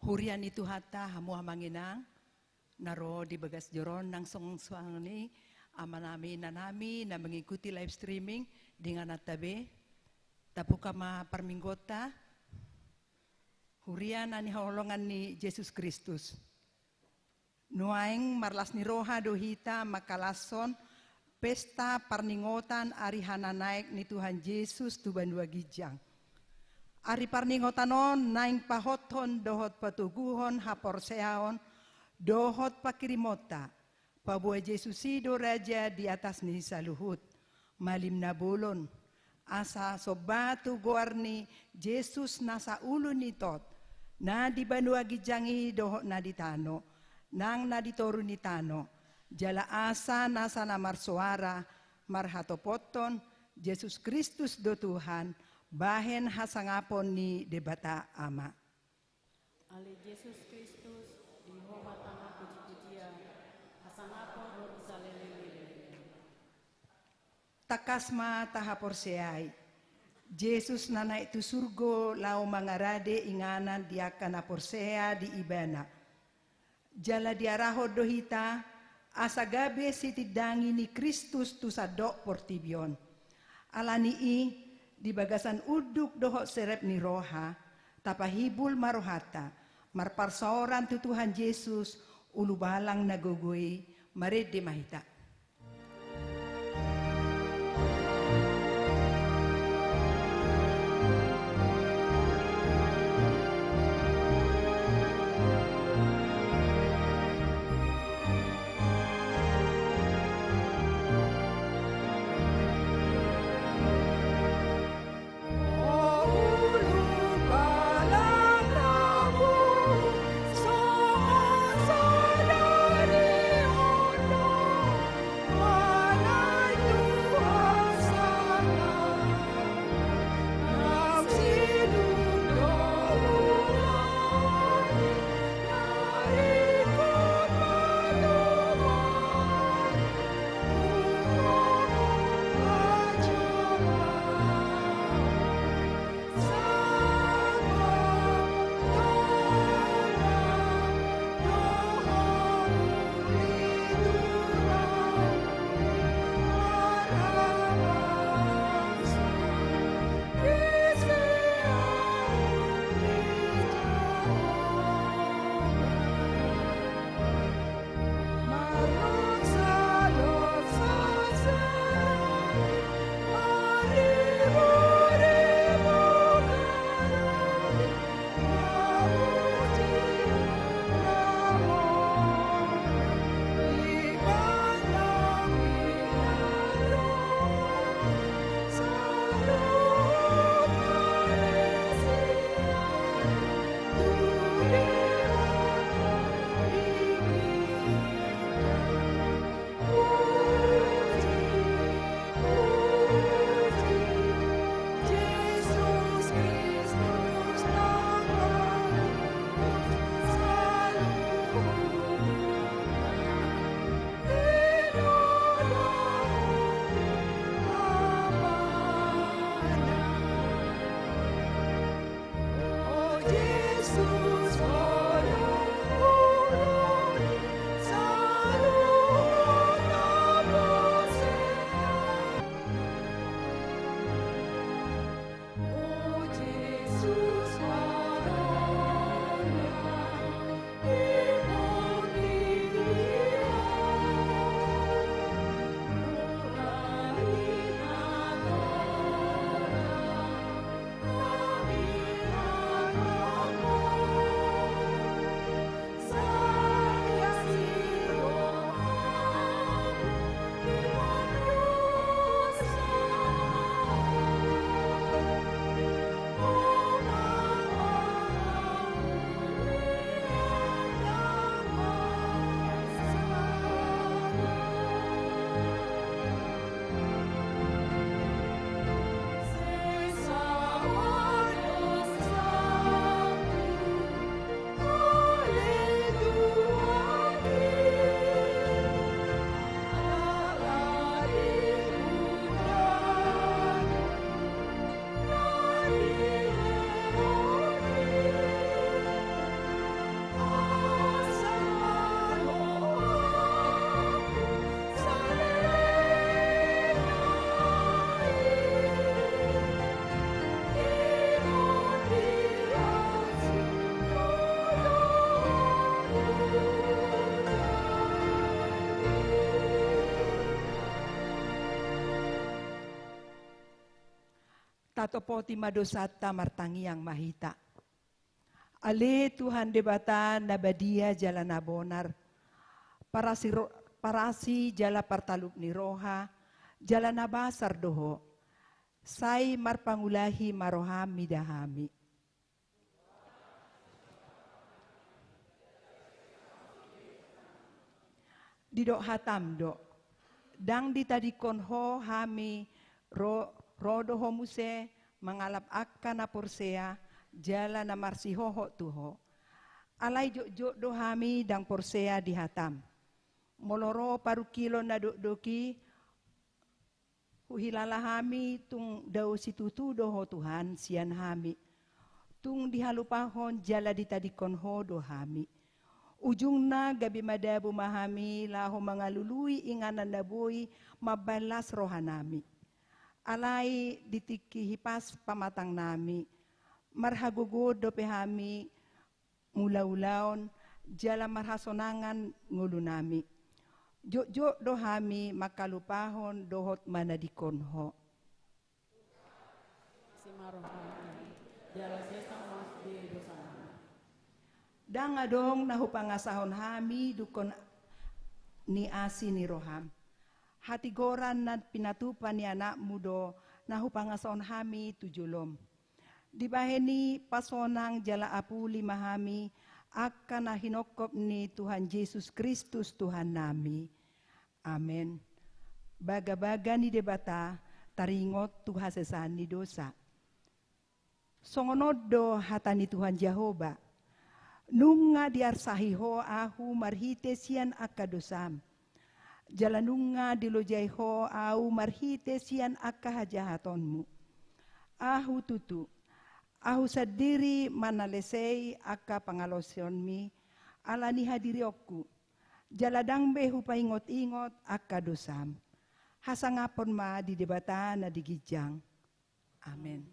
Hurian itu hata hamu hamanginang naro di bagas joron nang song ni amanami nanami na mengikuti live streaming dengan atabe tapu kama perminggota hurian ani holongan ni Yesus Kristus nuaing marlas ni roha dohita makalason pesta parningotan ari hananaik ni Tuhan Yesus tu bandua gijang. Ari parningotanon naing pahoton dohot patuguhon haporseaon dohot pakirimota pabuah Yesus sido raja di atas ni saluhut malim nabulon asa sobatu goarni Yesus nasa ulun nitot na di bandua gijangi dohot na ditano nang na ditoru nitano jala asa nasa namar suara marhatopoton Yesus Kristus do Tuhan bahen hasangapon ni debata ama. Ale Yesus Kristus di homatana puji-pujian hasangapon hor salelele. Takasma tahaporseai. Yesus nana itu surgo lau mangarade inganan diakan aporsea di ibana. Jala diaraho dohita asa gabe sitidangi ni Kristus tu sadok portibion. Alani i di bagasan uduk dohok serep ni roha tapahibul marohata marparsaoran tu Tuhan Yesus ulu balang nagogoi marede mahita. Tatopoti madosata martangiang mahita. Ale Tuhan debata nabadia jalan abonar. Parasi jala partaluk ni roha. Jalan abasar doho. Sai marpangulahi marohami dahami. Didok hatam do. Dang ditadikon ho hami rodo homuse mangalap akka na porsea jala na marsihoho tuho. Alay jok do hami dang porsea dihatam. Moloro paru kilo na doki huhilala hami tung daw situtu doho Tuhan sian hami. Tung dihalupahon jala ditadikon ho do hami. Ujung na gabi madabu mahami laho mga lului inganan nabuhi mabalas rohanami. Alay ditikihipas pamatang nami. Marhagugod do pehami mula-ulaon jala marhasonangan ngulu nami. Jok do hami makalupahon dohot manadikon ho. Si marohami jala sesang mas di dosa. Dang adong nahupangasahon hami dukon ni asi ni roham. Hatigoran na pinatupan ni anak mudo nahupangasahon hami tujulom. Dibaheni pasonang jala apuli mahami akan nahinokop ni Tuhan Yesus Kristus Tuhan nami. Amen. Baga-baga ni debata taringot Tuhan sesani dosa. Songonod do hatani Tuhan Jehovah. Nunga diarsahiho ahu marhite sian akadosam. Jalanunga dilojaiho ahu marhite sian akahajahatonmu. Ahu tutu. Ahu sadiri manalesei aka pangalosionmi alani hadirioku. Jaladang behu paingot-ingot akadosam. Hasangapon ma di debata na digijang. Amen.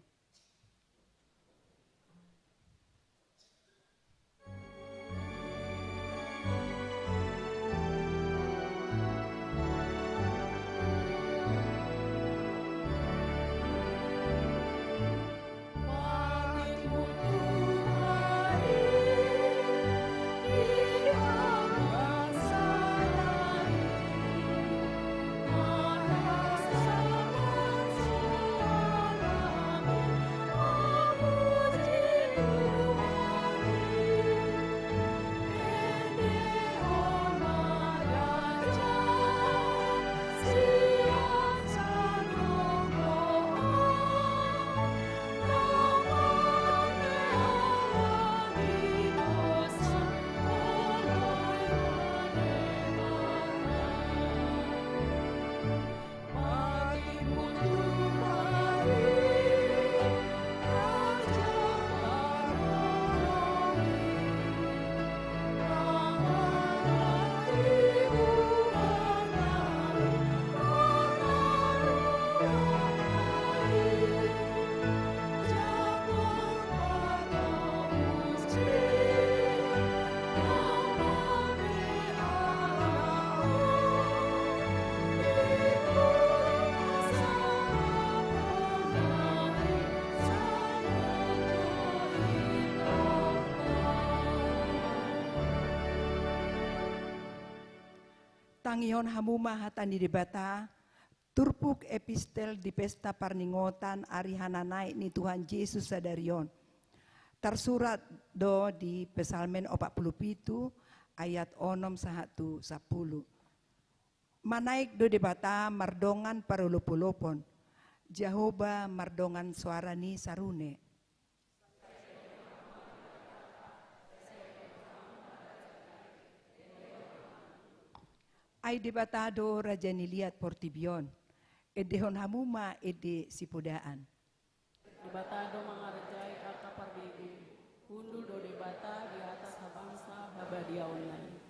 Tangion hamuma hatan di debata, turpuk epistel di pesta parningotan ari hananai ni Tuhan Yesus sadarion. Tersurat do di Pesalmen 47 ayat 6-10. Manaik do debata mardongan parulupulopon. Jehovah mardongan suara ni sarune. Ay debatado raja niliat portibion. Edehon hamuma ede sipudaan. Debatado mangarjai aka parbigu. Hundu do debata di atas habangsa habadia online.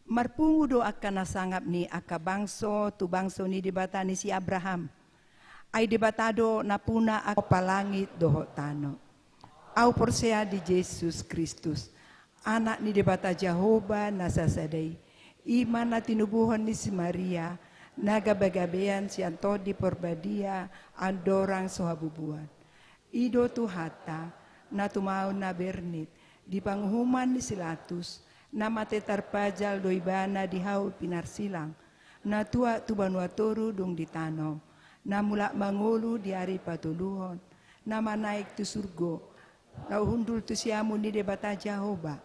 Marpungu do akan nasangap ni aka bangso tu bangso ni debata ni si Abraham. Ay debatado napuna ako palangit doho tano. Au porsea di Jesus Kristus. Anak ni debata Jehovah nasasadai. Iman na tinubuhan ni si Maria, nagabagabean si Antodi Porbadia, andorang sohabubuan. Ido tu hata, na tumao na bernit, di panghuman ni silatus, na mate tarpajal doibana di haul pinarsilang, na tua tu banuatoru dung ditanom, na mula mangulu di hari patuluhon, na manaik tu surgo, na hundul tu siamu ni debata Jahoba,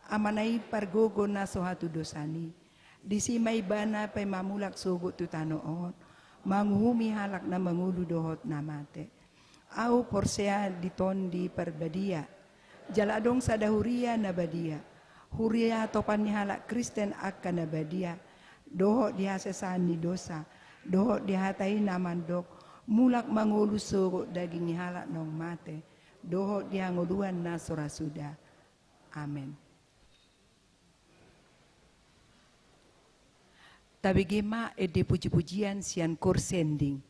amanai pargogo na sohatu dosani, di simay bana pay mamulak sugo tu tanoon, manghumi halak na mangulu dohot na mate. Au porsea diton di perbadia, jaladong sa dahuria na badia, huria topan ni halak Kristen akan na badia, dohot dihasesan ni dosa, dohot dihatai na mandok, mulak mangulu sugo daging ni halak nong mate, dohot dihanguluan na sorasuda. Amen. Tabigima ede puji-pujian sian korsending.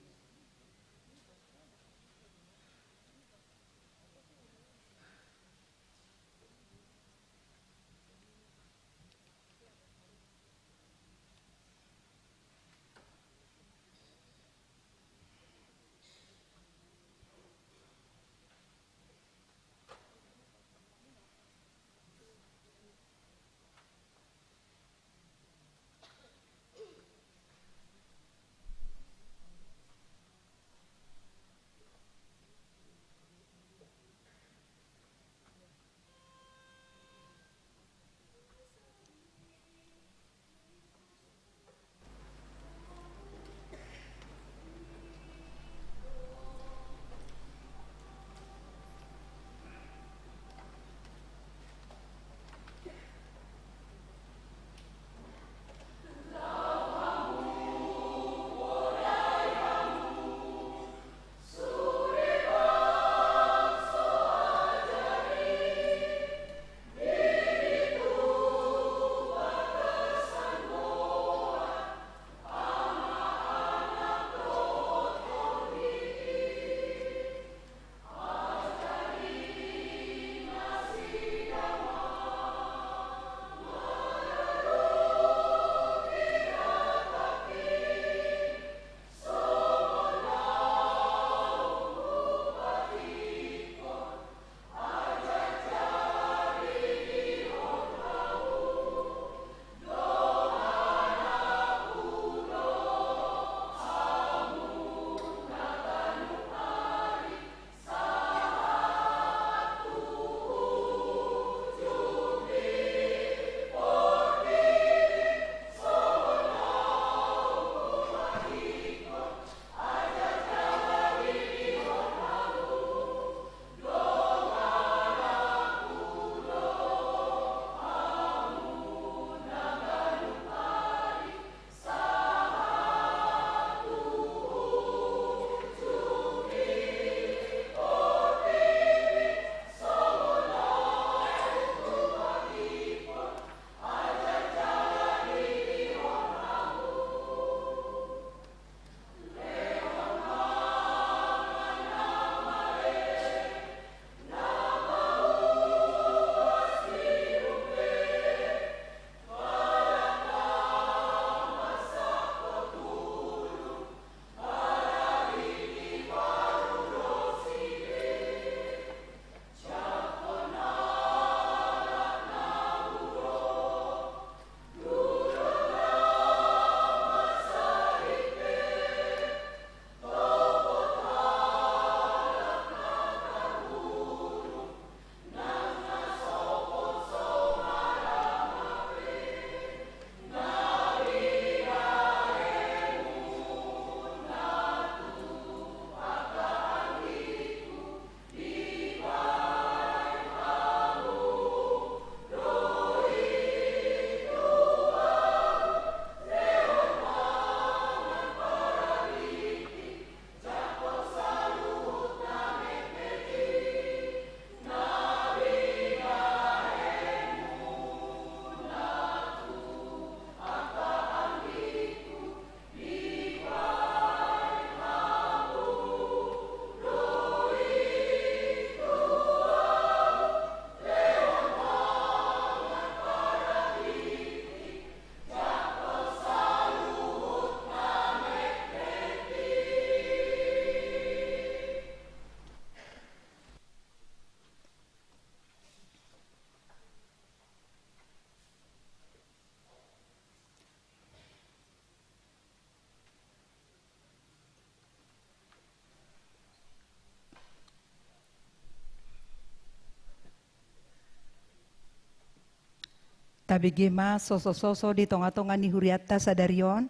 Tabigema soso-soso di tonga-tonga ni huriata sadarion,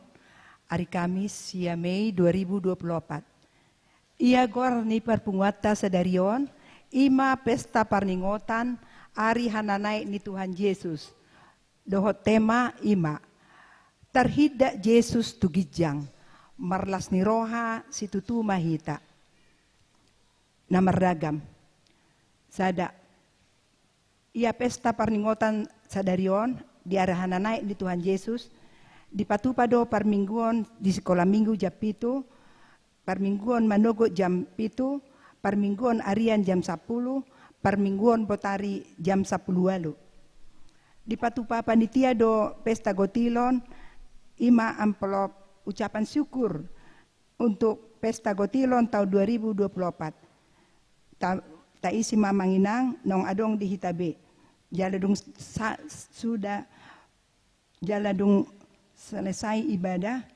hari Kamis, ya Mei 2024. Ia gor ni perpunguata sadarion, ima pesta parningotan, ari hananai ni Tuhan Yesus. Dohot tema ima, terhidak Yesus tugijang, marlas ni roha situtu mahita. Namar ragam, sada, ia pesta parningotan sadarion di arahan naik di Tuhan Yesus di patupado parmingguan di sekolah minggu jam 7, parmingguan manogo jam 7, parmingguan arian jam 10, parmingguan potari jam 10 walu. Di patupa panitia do pesta gotilon ima amplop ucapan syukur untuk pesta gotilon tahun 2024. Ta isi mamanginang nong adong di hitabe. Jaladung sudah jaladung selesai ibadah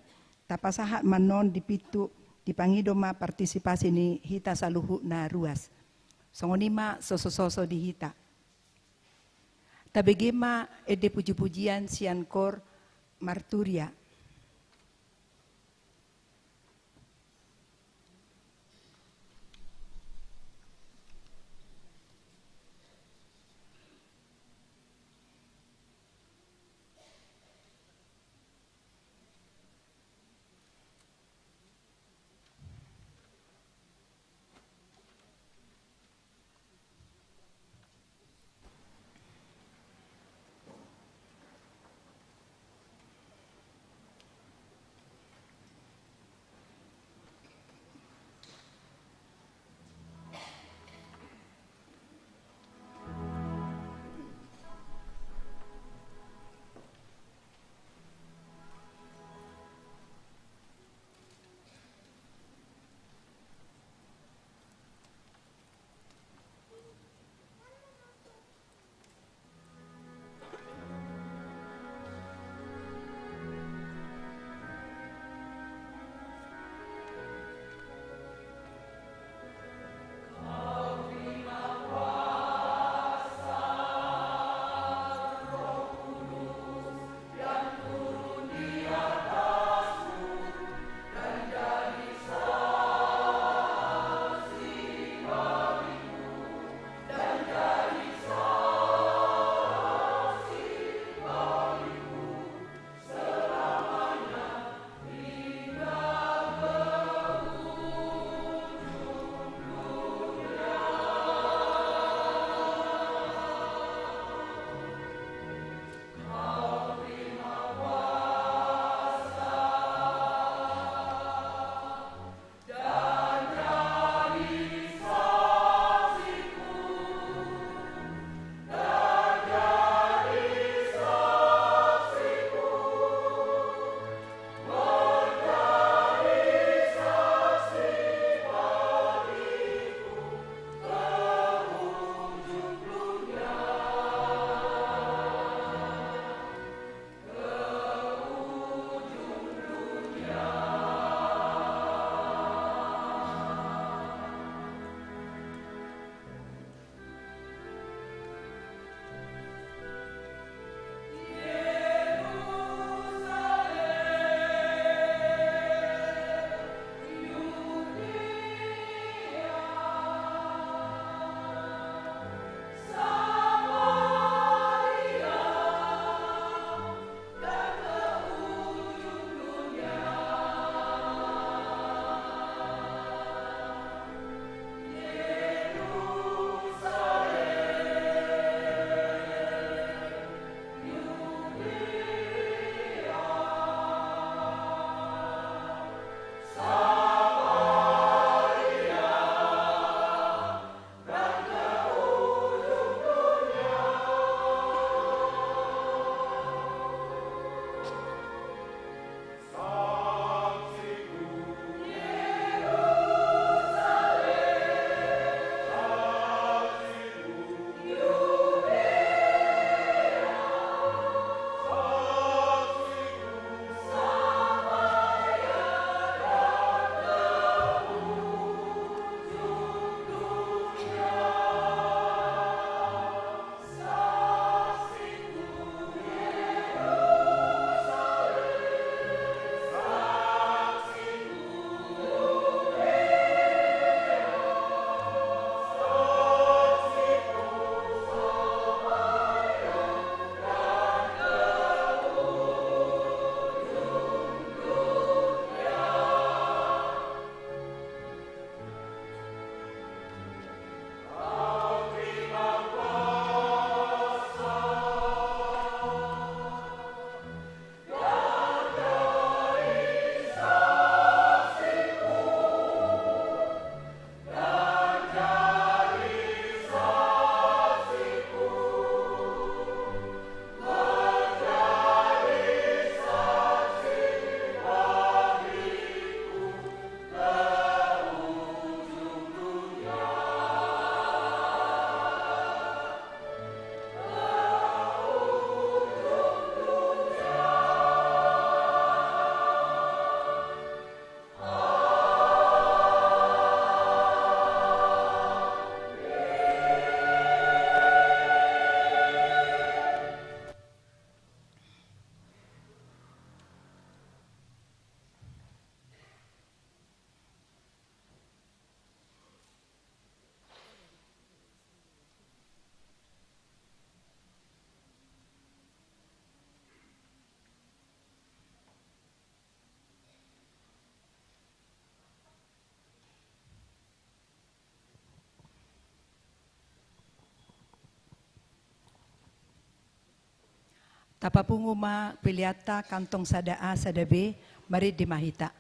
tapasahat manon dipitu dipangidoma partisipasi ni hita saluhu na ruas. Songonima soso-soso di hita. Tabegema ede puji-pujian siankor marturia. Tapa punguma piliata kantong sada A sada B, mari dimahita.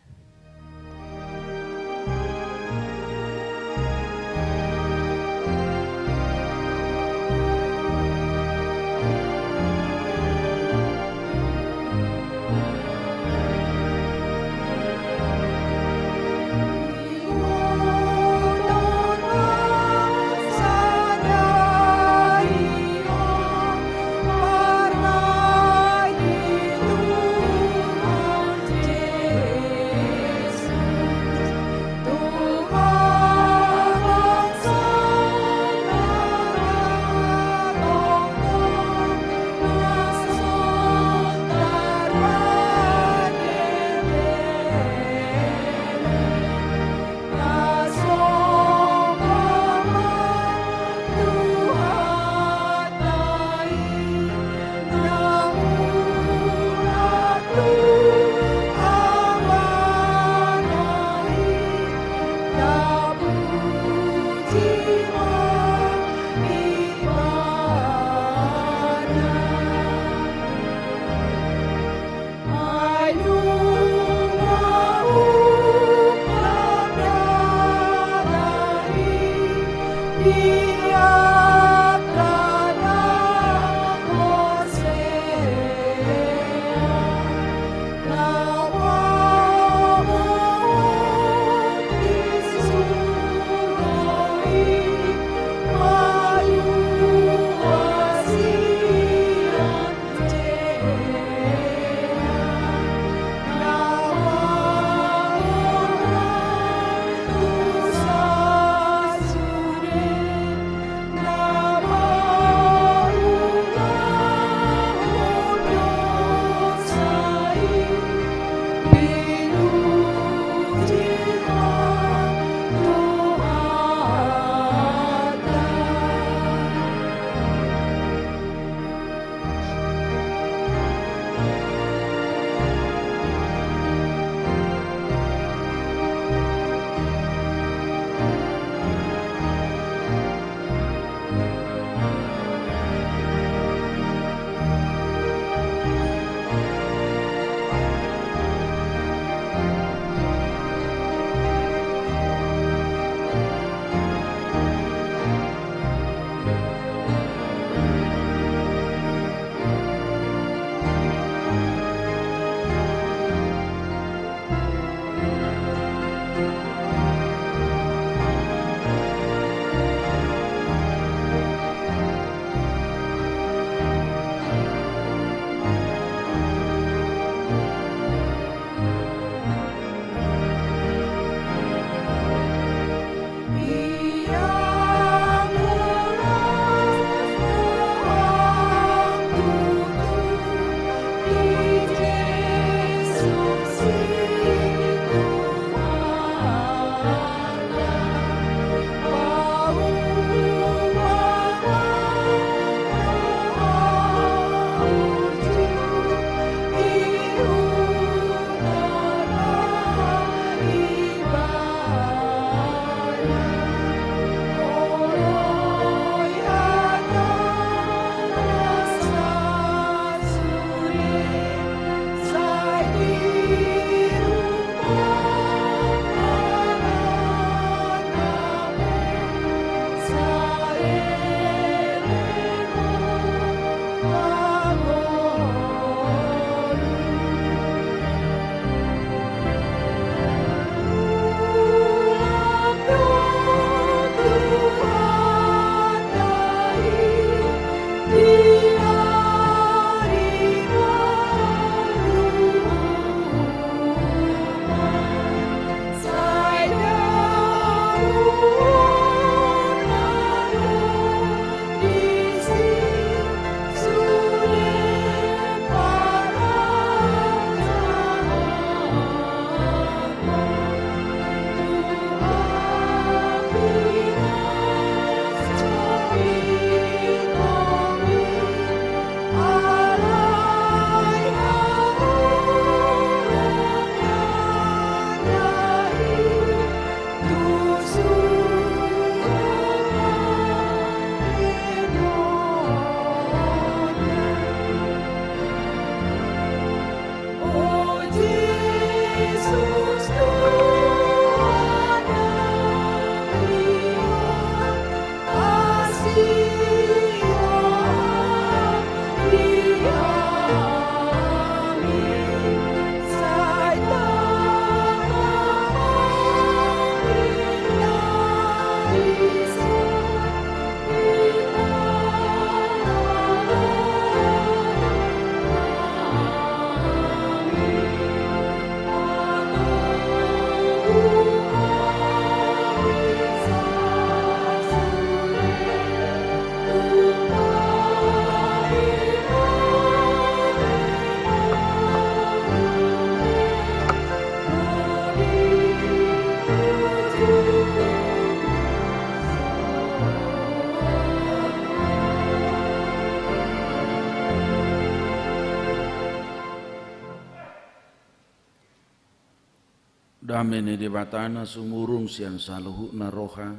Kami ni debatana sumurung sian saluhu na roha.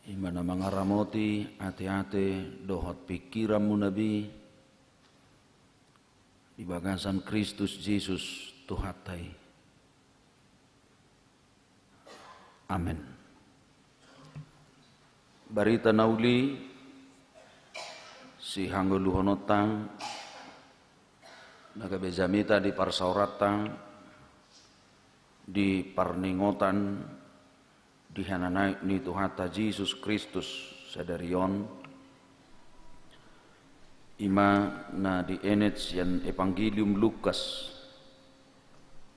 Imana mangaramoti ate-ate dohot pikiranmu nabi. Di bagasan Kristus Yesus Tuhatai. Amin. Barita nauli si hangguluhonotang nagabezamita di parsauratang di parningotan di hananaik ni Tuhata Yesus Kristus sadarion ima na di enet sian Evangelium Lukas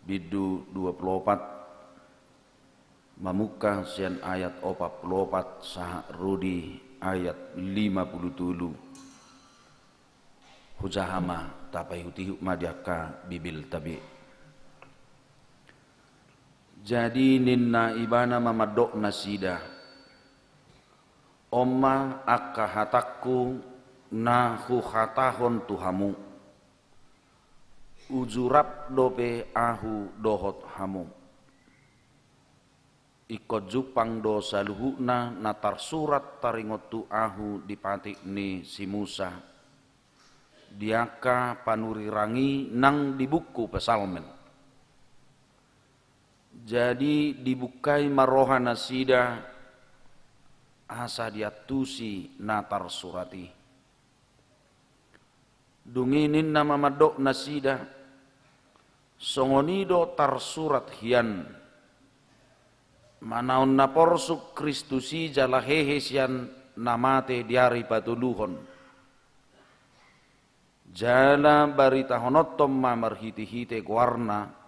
bidu 24 mamuka sian ayat 44 saha rudi ayat 50 hujahama tapai hutihu madiaka bibil tabi. Jadi ninna ibana mamadok nasida Oma akka hatakku nahu hatahon tuhamu Ujurap dope ahu dohot hamu Ikut jupang do saluhuna natar surat taringotu ahu dipatik ni si Musa Diaka panurirangi nang di buku pesalmen Jadi dibukai maroha nasida asa diatusi natar surati. Dunginin nama madok nasida songonido tar surat hian. Manaon naporsuk Kristusi jalahehe sian namate diari patuluhon. Jala barita honotom mamarhiti-hite guarna.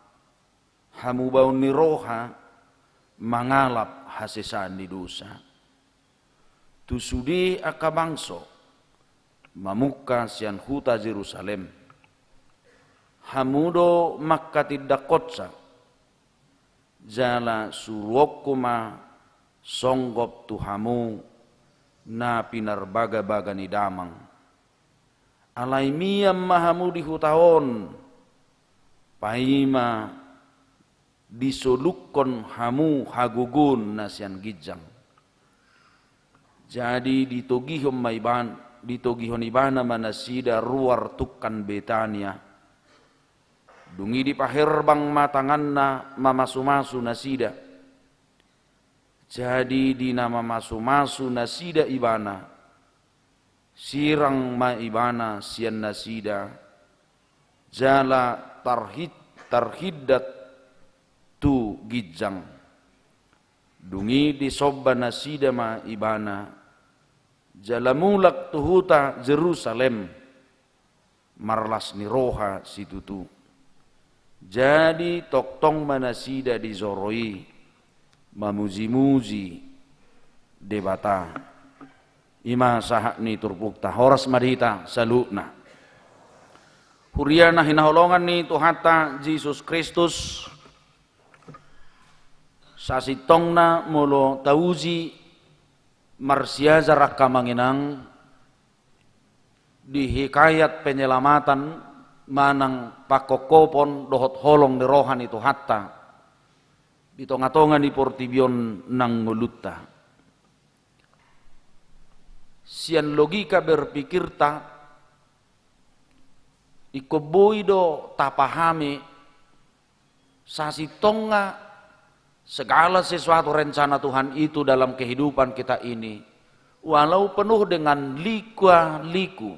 Hamu baun ni roha mangalap hasesan di dosa. Tusudi akabangso mamuka sian huta Jerusalem. Hamudo makkatidakotsa jala suruokuma songgop tuhamu na pinarbaga-baga ni damang. Alai miyam mahamu di hutaon paima disolukon hamu hagugun nasian gijang. Jadi ditogihon ibana manasida ruar tukan Betania. Dungi di paherbang matanganna mamasu-masu nasida. Jadi di nama masu-masu nasida ibana. Sirang ma ibana sian nasida. Jala tarhiddat tu gijang dungi di sobba nasida ma ibana jalamulak tuhuta Jerusalem marlas ni roha situtu jadi toktong manasida di zoroi mamuzi-muzi debata ima sahak ni turpukta horas madita salukna huriana hinaholongan ni Tuhata Yesus Kristus sasitongna mulo tauzi marsiaza raka manginang di hikayat penyelamatan manang pakokopon dohot holong di rohan itu hatta di tonga-tonga di portibion nang ngulutta sian logika berpikirta ikoboido tapahami sasitonga segala sesuatu rencana Tuhan itu dalam kehidupan kita ini walau penuh dengan liku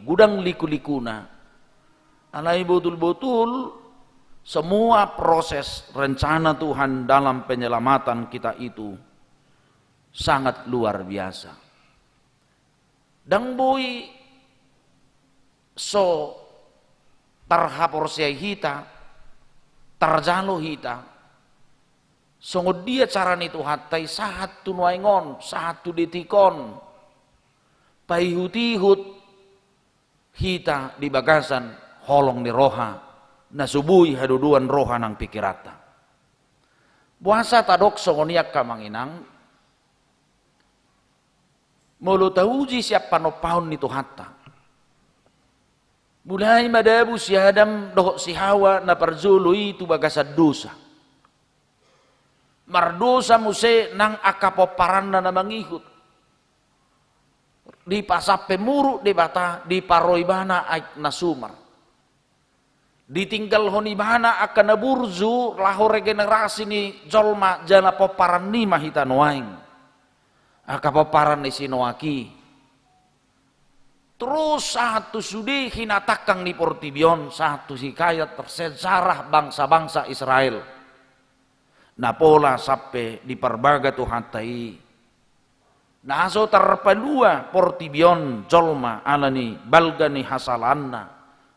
gudang liku-likuna alai betul-betul semua proses rencana Tuhan dalam penyelamatan kita itu sangat luar biasa dang boy so tarhapor siya hita tarjalo hita sungguh dia cara nitu hatai sahat tu nuaingon, sahat tu detikon, paihut-ihut hita di bagasan holong ni roha, nasubui haduduan roha nang pikirata. Buasa tadok songoniak kamanginang, mulu tauji siap panopahun nitu hatta. Mulai madabu si Adam dohok si Hawa na parzului tu bagasa dosa. Mardosa muse nang akapoparan na mangihut. Di pasape muru di bata di paroibana aik nasumar. Ditinggal honibana akan naburzu lahor regenerasi ni jolma jana poparan ni mahita noaing. Akapoparan ni sinoaki. Terus satu sudi hinatakang ni Portibion, satu si kaya tersejarah bangsa-bangsa Israel. Napola sampai di perbaga Tuhantai. Naso terpalua Portibion jolma alani balgani hasalanna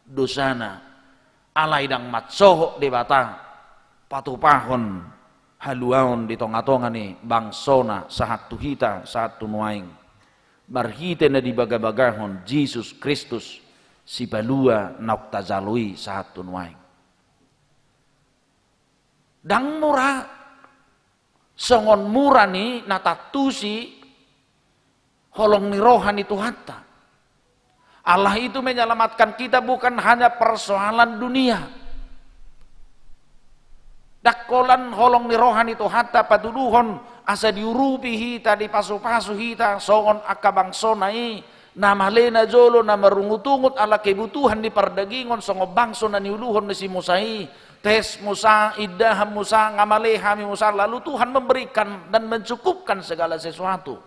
dosana alaidang matsoho debata patupahon haluaon di tonga-tonga ni bangsona satu hita satu nuaing. Marhite na di bagabagahon Jesus Kristus si balua naktazalui satu nuaing. Dang mura songon mura ni natatusi holong ni rohani Tuhanta. Allah itu menyelamatkan kita bukan hanya persoalan dunia. Dakolan holong ni rohani Tuhanta patuduhon asa diurupi hita di pasu-pasu hita songon akabang sonai nama lena jolo nama rungutungut ala kebutuhan di perdagingon songo bangso na niuluhon na si Musai tes Musa idaham Musa ngamalehami Musa lalu Tuhan memberikan dan mencukupkan segala sesuatu.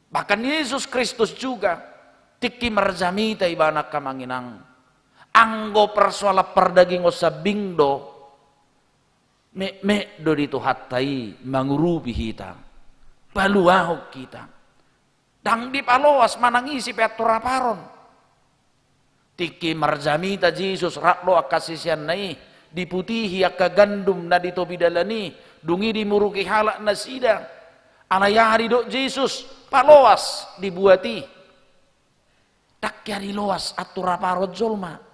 Bahkan Yesus Kristus juga tiki merzamita ibana kamanginang anggo persoala perdagingo sabingdo me do dito hatai mangurupi kita paluahok kita dang di paloas manangisi petura paron tiki marzamita Jesus raklo akasisian nai diputihi akka gandum na dito bidalani dungi di muruki halak na sida anayari do Jesus paloas dibuati takyari loas atura parod jolma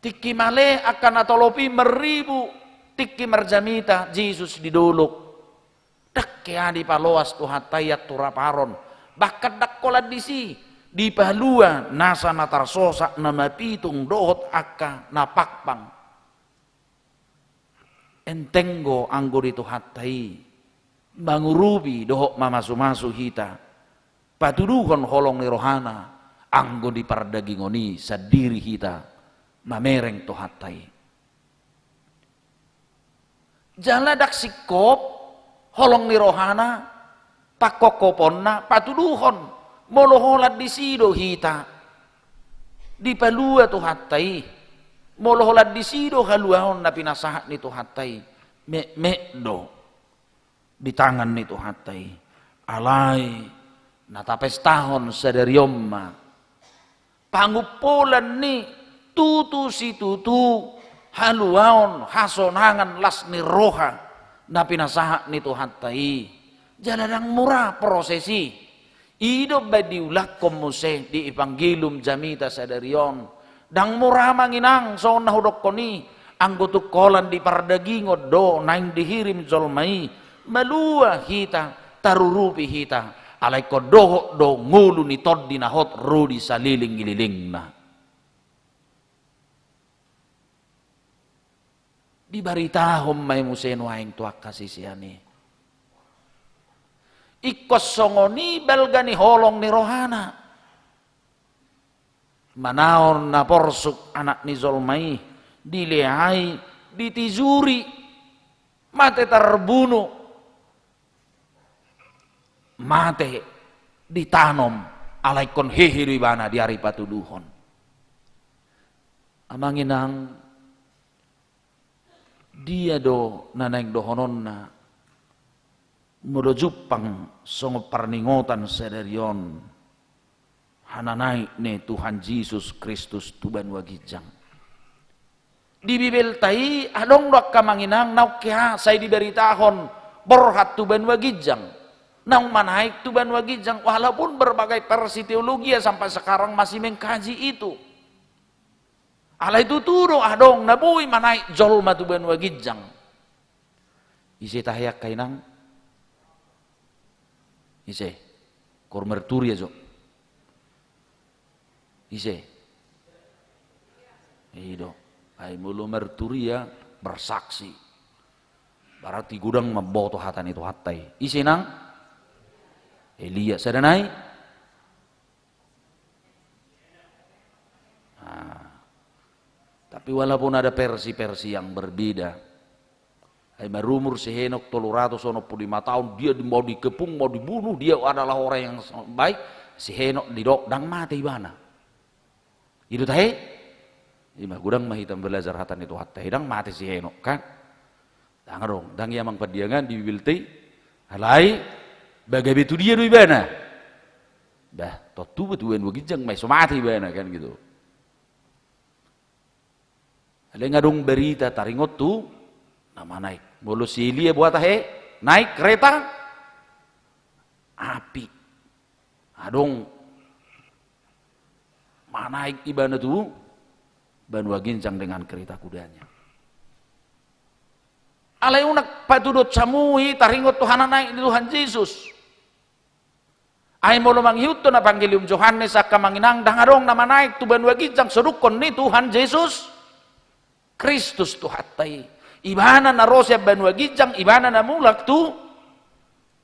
tiki male akan atolopi meribu tiki merjamita Jesus diduluk dak di paloas tuhatayat turaparon bahkan dak kola disi di palua nasa natarsosa nama pitung dohot akka napakpang entenggo anggo di tuhatai mangurubi dohok mamasu-masu hita patuduhon holong ni rohana anggo di pardagingoni sadiri hita mamereng tuhatai. Jala dak sikop holong ni rohana pakokoponna patuduhon moloholat di sido hita di palua tuhatai moloholat di sido haluahon na pinasahat ni tuhatai me do di tangan ni tuhatai alai natapestahon sadariomma pangupolan ni tutu si tutu haluaon hasonangan las ni roha na pinasaha ni Tuhantai jaladang murah prosesi ido badiulak komuse di Evangelium jamita sadarion dang murah manginang so nahudok koni anggotuk kolan di pardagingod do naing dihirim jolmai malua hita tarurupi hita alay kodoho do ngulu ni tod dinahot rudi saliling-ililing na dibaritahom may museno aing tuak kasisiani ikos songoni belgani holong ni rohana manaon na porsuk anak ni Zolmai dilehai ditizuri mate terbunuh mate ditanom alaikon hehiribana di hari patuduhon amanginang dia do nanaing dohonon na modojupang songo parningotan sedarion hananai ne Tuhan Yesus Kristus tuban wagijang di bibel tai adong dok kamanginang naukya say diberitahon borhat tuban wagijang nang manaik tuban wagijang walaupun berbagai versi teologi sampai sekarang masih mengkaji itu alay tuturo adong nabuhi manay jol matuban wagijang isi tahayak kainang isi kormerturia jo Ise. Ido. Ay mulu merturia bersaksi. Berarti gudang memboto hatan itu hatai. Ise nang Elia sadanai. Tapi walaupun ada versi-versi yang berbeda, ay marumur si Henok 365 tahun, dia mau dikepung, mau dibunuh, dia adalah orang yang baik, si Henok didok dang mati bana. Itu tahe, ima gudang mahitam belajar hatan itu hatta dang mati si Henok kan? Dang dong, dang yamang padiangan di bibilti, halai, bagai betu dia doi bana. Dah, totu betuan wagijang may sumati bana kan gitu. Ada ngadong berita taringot tu nama naik. Bolo si Elia buat naik kereta api. Adong naik ibana tu banua gincang dengan kereta kudanya. Alai unak patudot samui taringot Tuhan naik di Tuhan Yesus. Ay molo manghiut to na Pangilium Johannes akka manginang dangadong nama naik tu banua gincang sedukon ni Tuhan Yesus. Kristus tu hatai ibana na rosya banua gijang ibana na mulak tu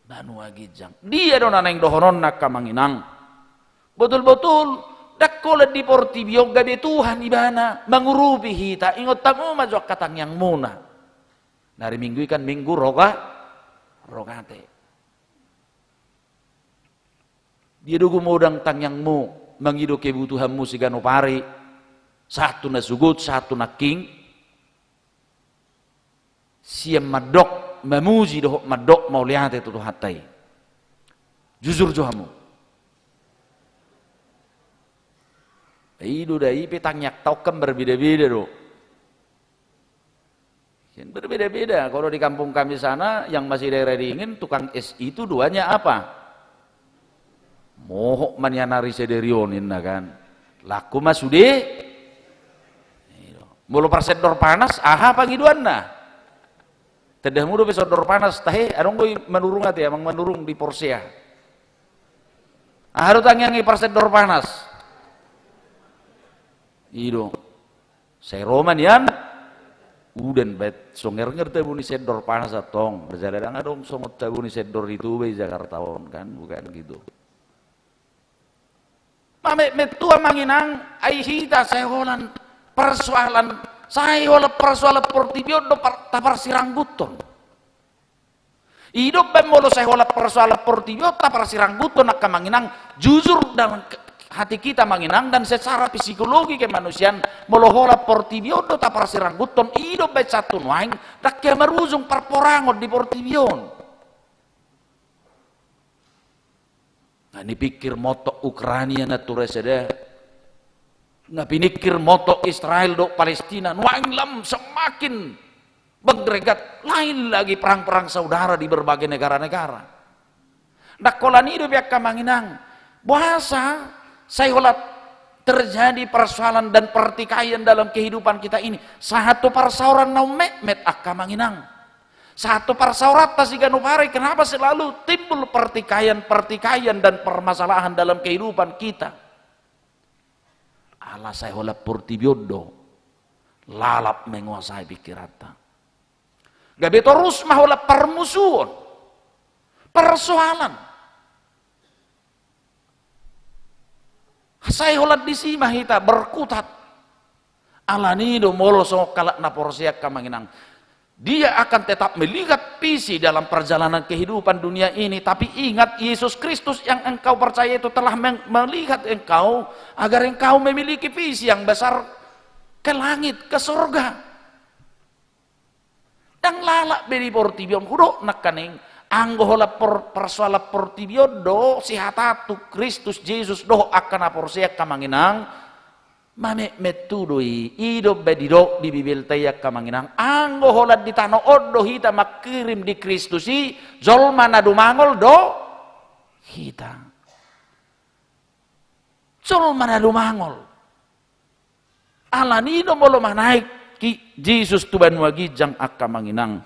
banua gijang dia do naneng dohonon nak kamanginang betul-betul dakkola di portibio gabe Tuhan ibana mangurupi hita ingot tamu majok katang yang muna dari minggu ikan minggu rogate dia dugu modang tang yang mu mangido kebutuhanmu sigano pari satu na sugut satu na king siam madok memuji doh madok mau lihat itu tuh hatai jujur johamu idu dai petangyak taukem berbeda-beda do berbeda-beda kalau di kampung kami sana yang masih daerah dingin tukang es itu duanya apa mohok manyanari sederionin kan laku mas sude mulu persedor panas aha pangiduan nah tedah mudo pesodor panas tahe adong boy menurung ati amang menurung di Porsia. Haru tangyangi persedor panas. Ido. Saya Roman yan udan bet songer ngerti buni sedor panas atong berjalan adong songot tabuni sedor itu be Jakarta on kan bukan gitu. Mame metua manginang ai hita seholan persoalan saya wala persoalan portibio do tapar sirangguton. Hidup bemolo saya wala persoalan portibio tapar sirangguton nak manginang jujur dalam hati kita manginang dan secara psikologi kemanusiaan molohola portibio do tapar sirangguton hidup bae satu nuaing dak maruzung parporangon di portibion. Nah dipikir moto Ukraina nature sede nggak pinikir moto Israel do Palestina nuaing lam semakin bergeregat lain lagi perang-perang saudara di berbagai negara-negara dakolan hidup ya kamanginang bahasa saya terjadi persoalan dan pertikaian dalam kehidupan kita ini satu persauran nau met akamanginang satu persaurat tasiga nupari kenapa selalu timbul pertikaian dan permasalahan dalam kehidupan kita Allah saya hola portibiodo lalap menguasai pikiran gabe terus mahola permusuhan persoalan saya hola disima hita berkutat alanido molo so kalak na porsiak kamanginang dia akan tetap melihat visi dalam perjalanan kehidupan dunia ini tapi ingat Yesus Kristus yang engkau percaya itu telah melihat engkau agar engkau memiliki visi yang besar ke langit, ke surga dan lalak beri portibion hudok nakaning anggohola persoala portibion do si hatatu Kristus Yesus do akan aporsiak kamanginang mame metudoi ido bedido di bibil tayak kamanginang anggo holat di tanah odo hita makirim di Kristusi zolma nadu mangol do hita zolma nadu mangol alanido molo manaik ki Jesus tuban wagijang akamanginang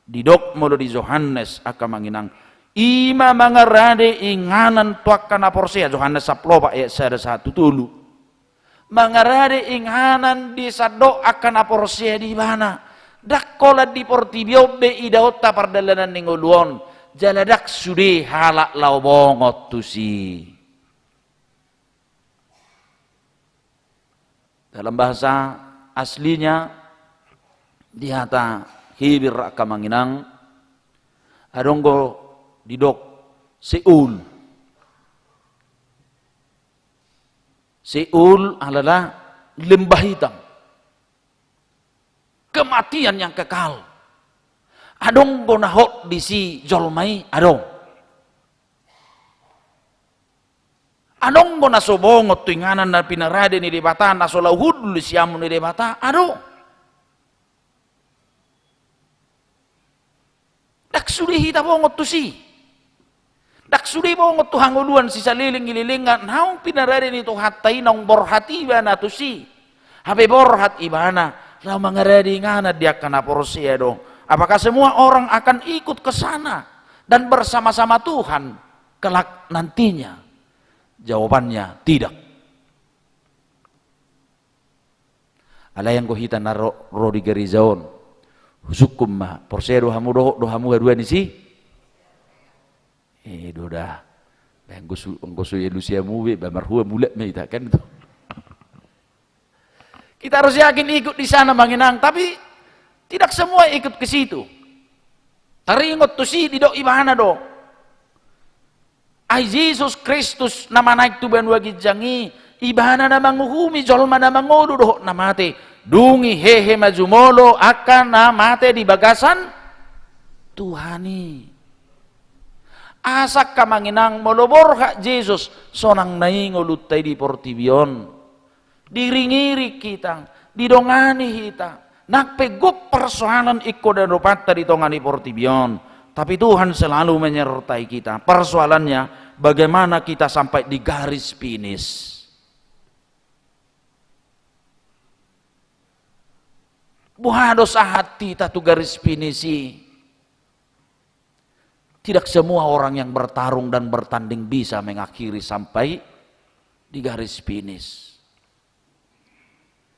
didok molo di Yohanes akamanginang ima mangarade inganan tuakan aporsia Yohanes 10 ayat 1 dulu Mangarade inghanan di sado akan aporsia di mana. Dakkola di portibio be idaota pardalanan ningoluon. Jaladak sude halak laubongot tusi. Dalam bahasa aslinya dihata hibir akamanginang adonggo didok Seul. Seul adalah lembah hitam. Kematian yang kekal. Adong gonahot di si jolmai adong. Adong gona sobongot tuinganan na pinarade ni debata na solauhud li siamu ni debata adong. Dak suri hita bongot tu si. Dak suri bongot tu hanguluan si saliling ililingan naung pinarade ni tu hatai naung borhat ibana tu si. Habe borhat ibana. Lau mangaradi ngana dia kana porsia dong. Apakah semua orang akan ikut ke sana dan bersama-sama Tuhan kelak nantinya? Jawabannya tidak. Ala yang kohita na rodi garizaon. Husukum ma porsia dohamu gadua ni si. Doda. Enggosu Lucia muwe bamarhua mulet meita kan itu. Kita harus yakin ikut di sana manginang, tapi tidak semua ikut ke situ. Taringot tu si di do ibana do. Ay Yesus Kristus nama naik tu banwa gijangi ibana na manguhumi jolma na mangodo do namate dungi hehe majumolo akan namate di bagasan Tuhani. Asak kamanginang molobor hak Yesus sonang naingolutai di portibion. Diringiri kita, didongani kita. Nakpegup persoalan ikut dan rupata di tongani portibion. Tapi Tuhan selalu menyertai kita. Persoalannya bagaimana kita sampai di garis finish. Buhado hati tatu garis finisi. Tidak semua orang yang bertarung dan bertanding bisa mengakhiri sampai di garis finish.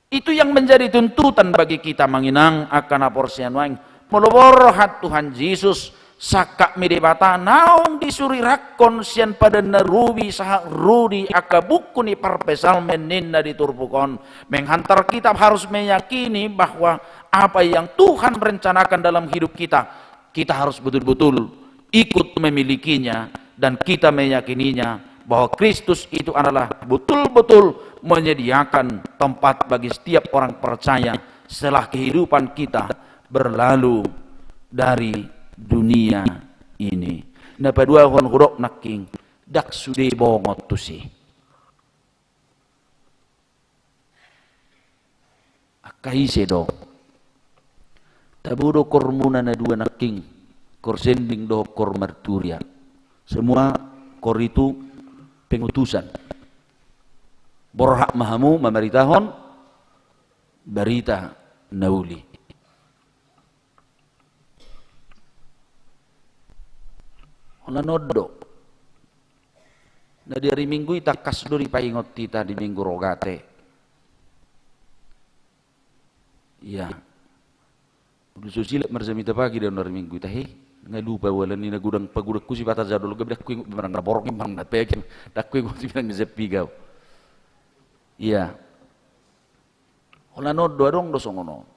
Itu yang menjadi tuntutan bagi kita manginang akan aporsian waing. Molobor hat Tuhan Yesus sakak midebata naung disuri rakon sian pada nerubi sahak rudi akabuku ni parpesal meninda diturpukon. Menghantar kita harus meyakini bahwa apa yang Tuhan rencanakan dalam hidup kita, kita harus betul-betul ikut memilikinya dan kita meyakininya bahwa Kristus itu adalah betul-betul menyediakan tempat bagi setiap orang percaya setelah kehidupan kita berlalu dari dunia ini. Napa dua hon hurok naking dak sude bongot tusi. Akahise dong. Tabudo kormuna na dua naking korsending do kor marturia. Semua kor itu pengutusan. Borhak mahamu memeritahon berita nauli. Ona nodo. Na di hari Minggu ita kasdori paingot tita di Minggu rogate. Iya. Udah susilek merzamita pagi dan hari Minggu ita nggak lupa walan ni nagudang pagudak kusi bata jadul gabi dak kuing barang borok imang na pekin dak kuing kusi bilang zepi gaw. Iya. Ola no dorong do songono.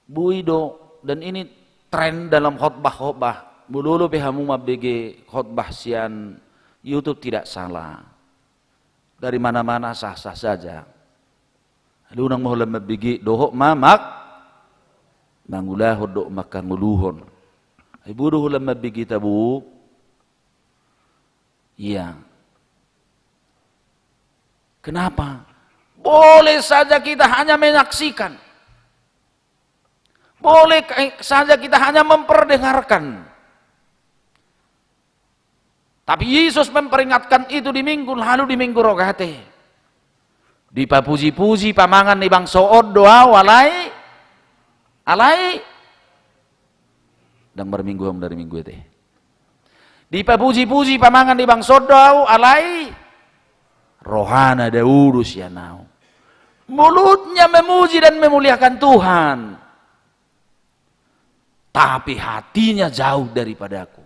Buido dan ini tren dalam khotbah-khotbah. Bululu pehamu mabege khotbah sian YouTube tidak salah. Dari mana-mana sah-sah saja. Lu nang mau mabege dohok mamak mangulah hodok makan nguluhon. Ibu doh mabege tabu. Iya. Kenapa? Boleh saja kita hanya menyaksikan. Boleh saja kita hanya memperdengarkan. Tapi Yesus memperingatkan itu di minggu lalu di minggu rogate. Di papuji-puji pamangan ni bang sood doa walai alai dan berminggu dari minggu itu. Dipapuji-puji pamangan di bang sodau alai rohana daudus ya nau. Mulutnya memuji dan memuliakan Tuhan, tapi hatinya jauh daripadaku.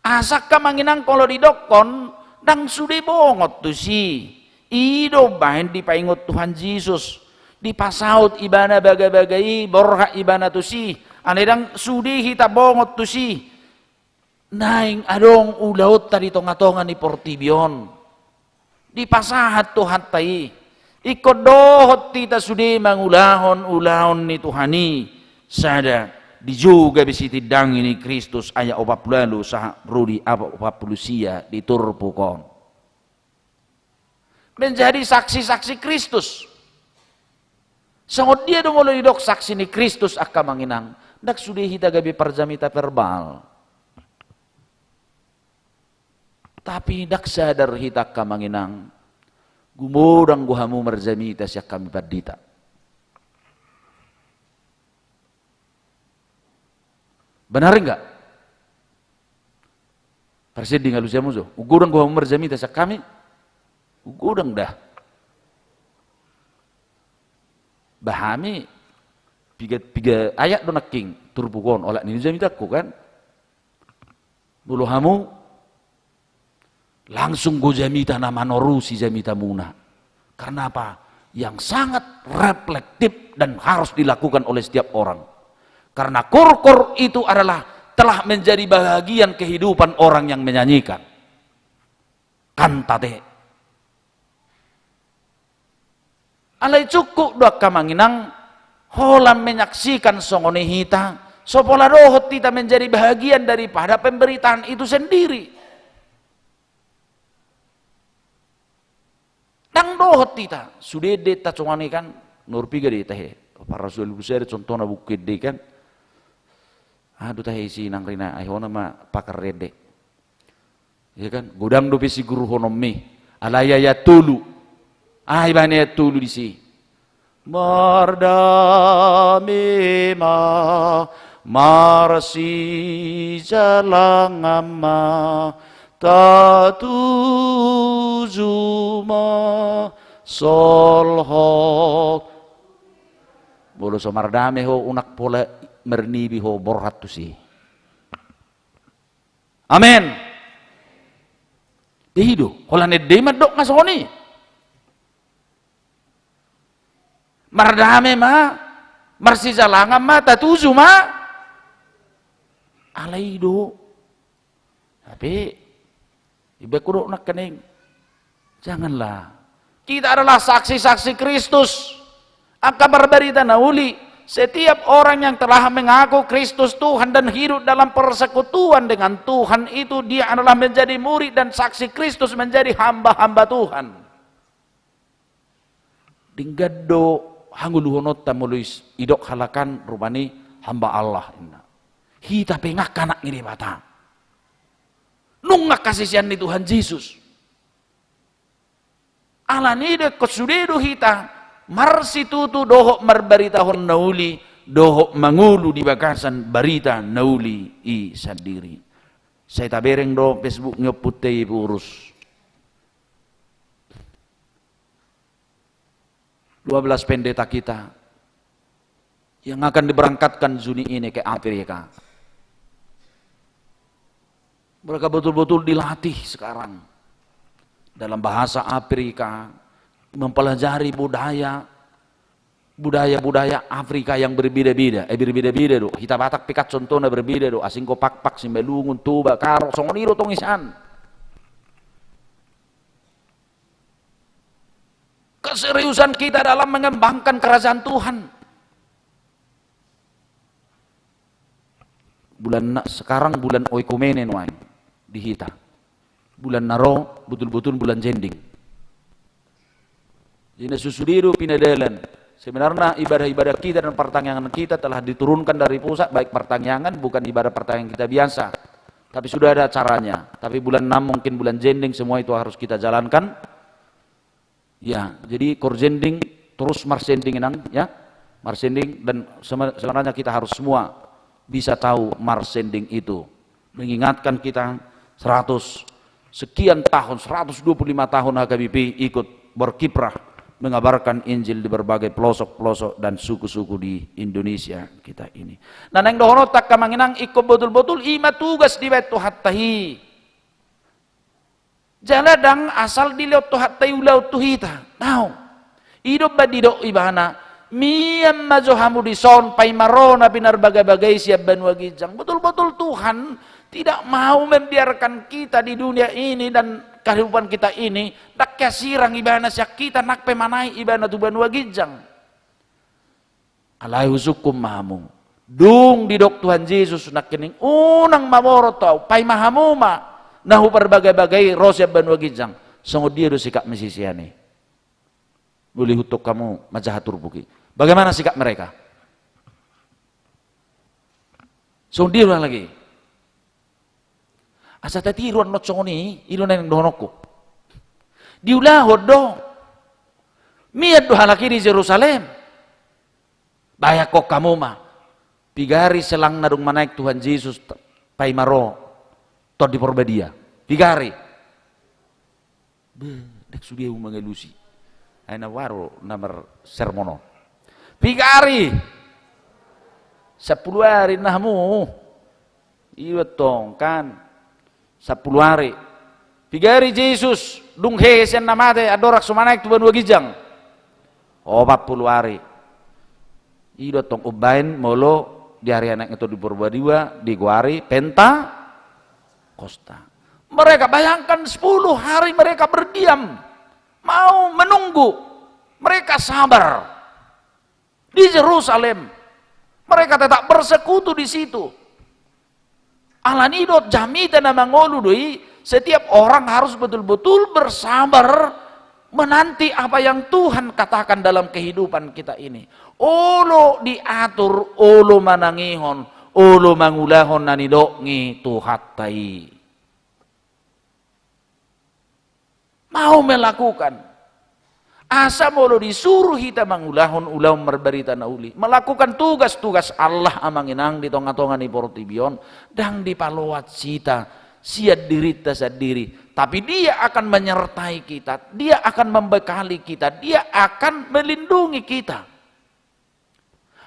Asak kamanginang kalau didokon dang sudah bongot tu si ido bahin dipaingot Tuhan Yesus dipasaut ibana bagai-bagai borha ibana tu si anedang sudi hita bongot tu si naing adong ulaut tadi tonga-tonga ni portibion dipasahat Tuhan tai ikut dohot tita sudi mangulahon ni Tuhani sada di juga bisi tidang ini Kristus ayat 40 sah rudi apa 40 sia diturpukon menjadi saksi-saksi Kristus. Sangot dia dong oleh dok saksi ni Kristus akka manginang dak sudah hita gabi parjamita verbal. Tapi dak sadar hita akka manginang gumodang guhamu marjamita siya kami pardita. Benar enggak? Presiden ngalu siya muzo. Ugurang gua merjamita sa kami. Ugurang dah. Bahami piga ayat do naking turbukon olak ni jamita ko kan. Bulu hamu langsung go jamita na manorusi jamita muna. Karena apa? Yang sangat reflektif dan harus dilakukan oleh setiap orang. Karena kor-kor itu adalah telah menjadi bagian kehidupan orang yang menyanyikan. Kantate. Alai cukup doa kamanginang holam menyaksikan songone hita. Sopola rohot kita menjadi bagian daripada pemberitaan itu sendiri. Nang dohot kita. Sudah deta congane kan. Nur piga deta he. Para rasul besar contohnya bukit de kan. Aduh tah isi nang rina ayona ma pakar rede. Ya kan, godang do besi guru honomi. Alaya ya tulu. Ai bane ya tulu disi. Mardamima marsi jalangama tatujuma solhot. Bolo so mardame ho unak pola mernibi ho borhat tu si. Amen. Dihidu. Kalau nedde madok ngasoni. Mardame ma, marsi jalangam ma, tatuju ma. Alaido. Tapi iba kudo nak kening. Janganlah. Kita adalah saksi-saksi Kristus. Akan berberita nauli. Setiap orang yang telah mengaku Kristus Tuhan dan hidup dalam persekutuan dengan Tuhan itu dia adalah menjadi murid dan saksi Kristus menjadi hamba-hamba Tuhan. Dinggado hanguluhonot tamuluis idok halakan rupani hamba Allah. Hita pengak kanak ini bata. Nungak kasisian ni Tuhan Yesus. Alani de kosudedo hita. Marsi tutu dohok marbaritahon nauli dohok mangulu di bakasan barita nauli i sendiri. Saya tabereng do Facebook nyoputei urus 12 pendeta kita yang akan diberangkatkan Juni ini ke Afrika. Mereka betul-betul dilatih sekarang dalam bahasa Afrika, mempelajari budaya Afrika yang berbeda-beda. Berbeda-beda do. Kita Batak pikat contohnya berbeda do. Asing ko pak-pak simbelungun tuba karo songoniro tongisan. Keseriusan kita dalam mengembangkan kerajaan Tuhan. Sekarang bulan oikumene nuai di hita. Bulan naro betul-betul bulan jending. Jadi susudiru pinadalan. Sebenarnya ibadah-ibadah kita dan pertanyaan kita telah diturunkan dari pusat, baik pertanyaan bukan ibadah pertanyaan kita biasa. Tapi sudah ada caranya. Tapi bulan 6 mungkin bulan jending semua itu harus kita jalankan. Ya, jadi kor jending terus marsending enang ya. Marsending dan sebenarnya kita harus semua bisa tahu marsending itu. Mengingatkan kita 100 sekian tahun, 125 tahun HKBP ikut berkiprah mengabarkan Injil di berbagai pelosok-pelosok dan suku-suku di Indonesia kita ini. Nah, nang dohono tak kamanginang ikut betul-betul ima tugas di wetu hattahi. Jaladang asal di leut hattahi ulau tuhita. Now, hidup badido ibana miyam majohamu di son pai marona binar bagai-bagai siap ban wagijang. Betul-betul Tuhan tidak mau membiarkan kita di dunia ini dan kehidupan kita ini nak kasirang ibana siak kita nak pemanai ibana tuban wagijang. Alai husukum mahamu. Dung di dok Tuhan Yesus nak kening unang mamoro tau pai mahamuma nahu berbagai-bagai rosya ban wagijang. Songo dia do sikap mesisiani. Boleh hutuk kamu majahatur buki. Bagaimana sikap mereka? Songo dia lagi. Asa tati iruan no congoni ilun nang donoku. Diulah hodo. Miad do halaki di Jerusalem. Bayak kok kamu mah. Pigari selang nadung manaik Tuhan Yesus pai maro to di Porbadia. Pigari. Dek sudia mangelusi. Aina waro nomor sermono. Pigari. 10 hari nahmu. Iwat tong kan 10 hari. Pigari Yesus dung hesen namate adorak sumanaik tuban wagijang. 40 hari. Ido tong ubain molo di hari anak itu di Purwadiwa di Guari Penta Costa. Mereka bayangkan 10 hari mereka berdiam, mau menunggu. Mereka sabar di Yerusalem. Mereka tetap bersekutu di situ. Alanidot jamita na mangolu doi, setiap orang harus betul-betul bersabar menanti apa yang Tuhan katakan dalam kehidupan kita ini. Olo diatur, olo manangihon, olo mangulahon nanidokngi tuhattai. Mau melakukan. Asa molo disuruh kita mangulahon ulau merberita nauli. Melakukan tugas-tugas Allah amanginang di tonga-tonga ni portibion. Dan di palawat sita. Siat dirita sadiri. Tapi dia akan menyertai kita. Dia akan membekali kita. Dia akan melindungi kita.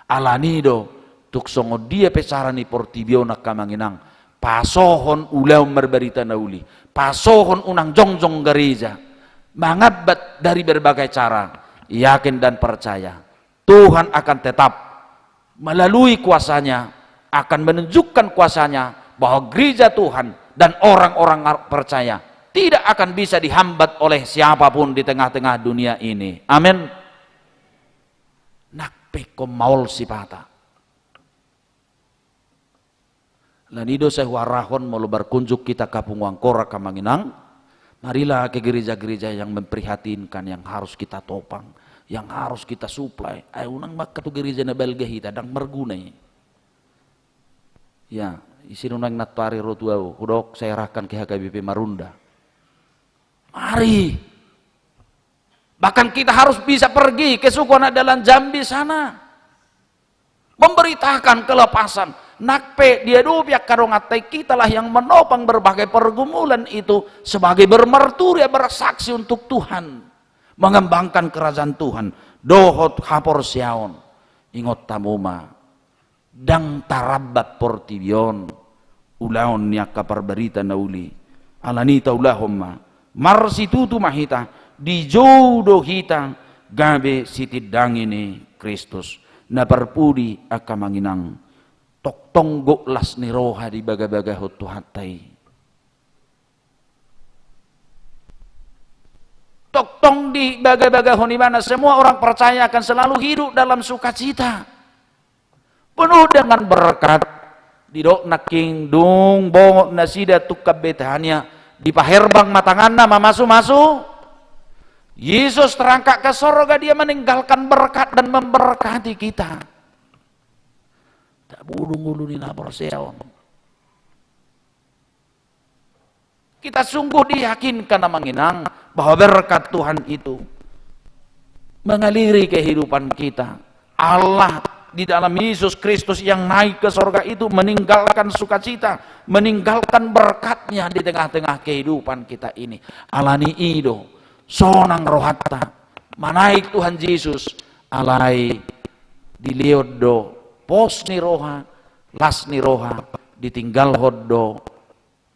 Alanido. Tuksongo dia pesara ni portibion nak kamanginang. Pasohon ulau merberita nauli. Pasohon unang jongjong gereja. Mengabat dari berbagai cara, yakin dan percaya Tuhan akan tetap melalui kuasanya, akan menunjukkan kuasanya bahwa gereja Tuhan dan orang-orang percaya tidak akan bisa dihambat oleh siapapun di tengah-tengah dunia ini. Amin. Nakpe komaul sipata. Lanido sehuarahon mulu berkunjuk kita kapung wangkora kamanginang. Marilah ke gereja-gereja yang memprihatinkan, yang harus kita topang, yang harus kita suplai. Ayo unang maka tu gereja na belgehi tadang mergunai. Ya, isi unang natpari rotuau, hudok saya rahkan ke HKBP Marunda. Mari. Bahkan kita harus bisa pergi ke suku anak dalam Jambi sana. Memberitakan kelepasan. Nakpe dia dupiak karongatai kita lah yang menopang berbagai pergumulan itu sebagai bermerturia bersaksi untuk Tuhan, mengembangkan kerajaan Tuhan. Dohot hapor siaon ingot tamuma dang tarabat portibion ulaon niaka perberita nauli alanita ulahomma marsi tutu mahita di jodoh hita gabe sitidang ini Kristus na perpudi akamanginang tok tonggok las ni roha di baga-baga hotu hatai. Tok tong di baga-baga honi mana semua orang percaya akan selalu hidup dalam sukacita. Penuh dengan berkat. Di dok naking dung bongok nasida tukab betahnya di paherbang matanganna mamasu-masu. Yesus terangkat ke sorga, dia meninggalkan berkat dan memberkati kita. Tak bulung-bulung ni lapor seon. Kita sungguh diyakinkan na manginang bahwa berkat Tuhan itu mengaliri kehidupan kita. Allah di dalam Yesus Kristus yang naik ke sorga itu meninggalkan sukacita, meninggalkan berkatnya di tengah-tengah kehidupan kita ini. Alani ido, sonang rohatta, manaik Tuhan Yesus, alai diliodo, pos ni roha, las ni roha, ditinggal hoddo,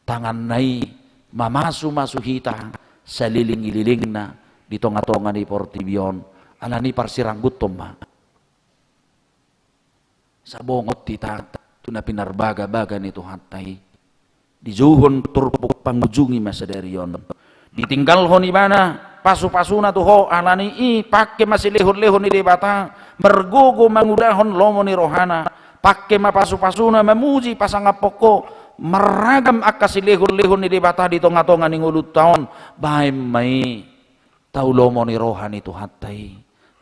tangan nai, mamasu masuhita, saliling-ililingna, di tonga-tonga ni portibion, alani parsiranggut toma. Sabongot tita, tuna pinarbaga-baga ni Tuhan tahi. Dijuhon turpuk pangujungi masa dari yon. Ditinggal ho ni mana, pasu-pasuna tuh ho, alani i, pakai masih lehon-lehon ni debata, mergogo mangudahon lomo ni rohana, pakai ma pasu-pasuna memuji pasang poko, meragam akasi lehon-lehon ni debata di tonga-tonga ni ngulut tahun, bahem mai, tau lomo ni rohani Tuhan tahi.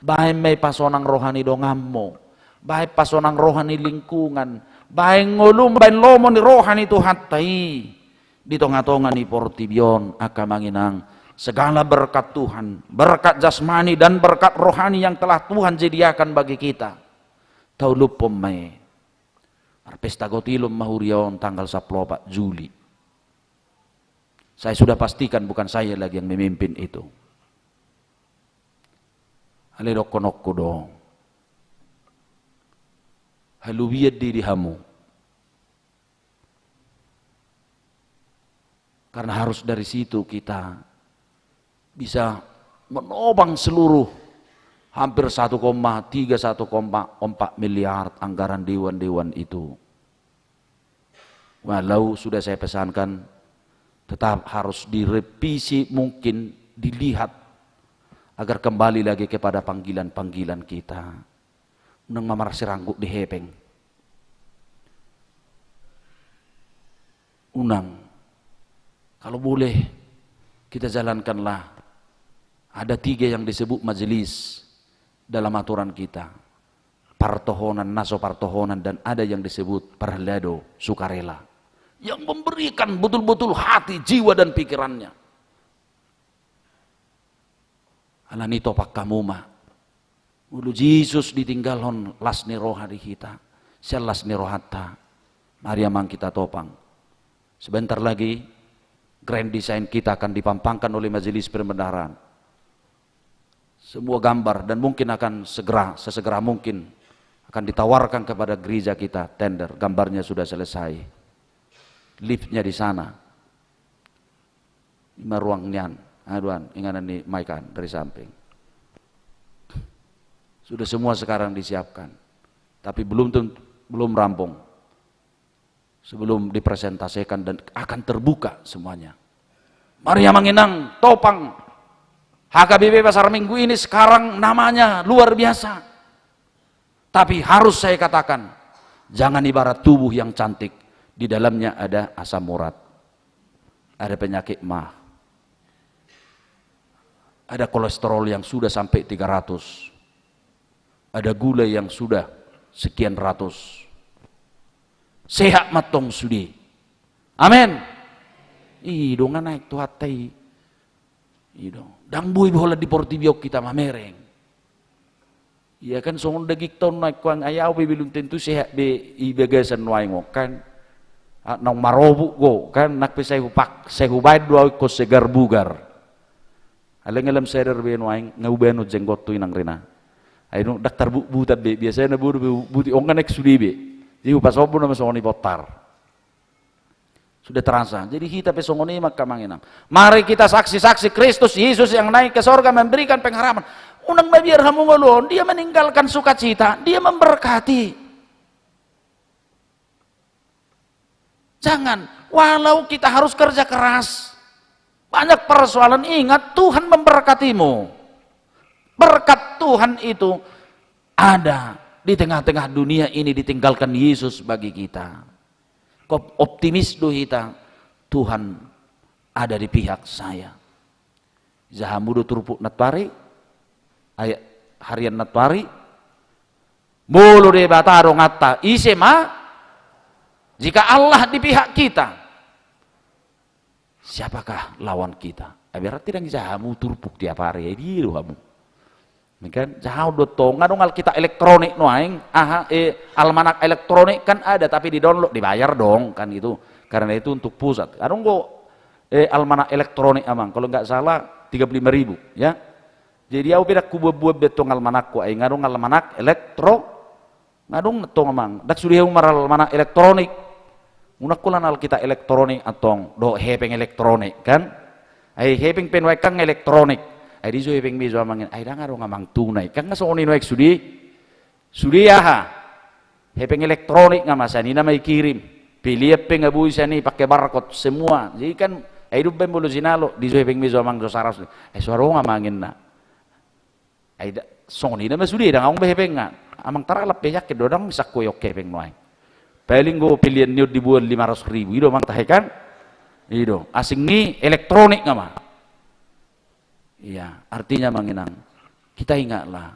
Bahem mai pasonang rohani dongammo. Baik pasonang rohani lingkungan, baik ngolum baik lomo ni rohani Tuhan tai di tonga-tonga ni portibion akamanginang segala berkat Tuhan, berkat jasmani dan berkat rohani yang telah Tuhan sediakan bagi kita. Tau lupom mai pesta gotilum mahurion tanggal 14 Juli. Saya sudah pastikan bukan saya lagi yang memimpin itu. Ale dokko-nokko dong. Haluwiyad diri hamu. Karena harus dari situ kita bisa menopang seluruh hampir 1,3 1,4 miliar anggaran dewan-dewan itu. Walau sudah saya pesankan, tetap harus direvisi, mungkin dilihat agar kembali lagi kepada panggilan-panggilan kita. Nang mamarasi rangkuk di hepeng. Unang, kalau boleh kita jalankanlah. Ada 3 yang disebut majelis dalam aturan kita. Partohonan, naso partohonan, dan ada yang disebut parlado, sukarela. Yang memberikan betul-betul hati, jiwa dan pikirannya. Alanito pakkamuma. Ulu Yesus ditinggalon las ni roha di kita. Selas ni rohata. Mari amang kita topang. Sebentar lagi grand design kita akan dipampangkan oleh majelis perbendaharaan. Semua gambar dan mungkin akan sesegera mungkin akan ditawarkan kepada gereja kita tender. Gambarnya sudah selesai. Liftnya di sana. 5 ruang nian. Aduan, inganan ni maikan dari samping. Sudah semua sekarang disiapkan, tapi belum rampung. Sebelum dipresentasikan dan akan terbuka semuanya. Mari manginang topang HKBP Pasar Minggu ini sekarang namanya luar biasa. Tapi harus saya katakan, jangan ibarat tubuh yang cantik, di dalamnya ada asam urat, ada penyakit mah, ada kolesterol yang sudah sampai 300. Ada gula yang sudah sekian ratus. Sehat matong sudi. Amin. Ido nga naik tu hatai. Ido. Dang bui bola di portibiok kita mamereng. Iya kan songon dagik ton naik kuang ayaw bibilun tentu sehat be ibagasan waing kan. Nang marobu go kan nakpe saya hubay dua ko segar bugar. Alang alam seder be waing ngubeno jenggot tu inang rena. Ayo daktar butat be biasanya buti ongan ek sudi be. Jadi pas obo nama songoni botar. Sudah terasa. Jadi kita pesongoni maka manginang. Mari kita saksi-saksi Kristus Yesus yang naik ke sorga memberikan pengharapan. Unang mabiar hamu ngolon, dia meninggalkan sukacita, dia memberkati. Jangan, walau kita harus kerja keras, banyak persoalan, ingat Tuhan memberkatimu. Berkat Tuhan itu ada di tengah-tengah dunia ini, ditinggalkan Yesus bagi kita. Kau optimis do kita, Tuhan ada di pihak saya. Zahamudu turpuk natpari, ayat harian natpari, bulu de bataro ngata isema, jika Allah di pihak kita, siapakah lawan kita? Berarti tidak zahamu turpuk tiap hari, ya di kamu. Kan jauh dotong ngadong kita elektronik no aing almanak elektronik kan ada tapi di download dibayar dong kan itu karena itu untuk pusat adong go almanak elektronik amang kalau nggak salah 35.000 ya jadi aku beda kubuat betong almanak ko aing ngadong almanak ngadong tong amang dak sudah umar almanak elektronik munakulan al kita elektronik atong do hepeng elektronik kan hepeng penwekang elektronik ay di so hepeng bezo amangin ay dangaro ngamang tunay kang ngaso onino ek sudi ha hepeng elektronik nga masani na may kirim pilih peng abuy sani pakai barcode semua jadi kan ay dubben bulu sinalo di so hepeng bezo amang do saras ay suaro ngamangin na ay soni na masudi dang ang hepeng nga amang taralap peyak ke dodang bisa koyok hepeng noy paling go pilihan niyo di bulan 500.000 ido mang tahekan ido asing ni elektronik nga mah. Iya, artinya manginang kita ingatlah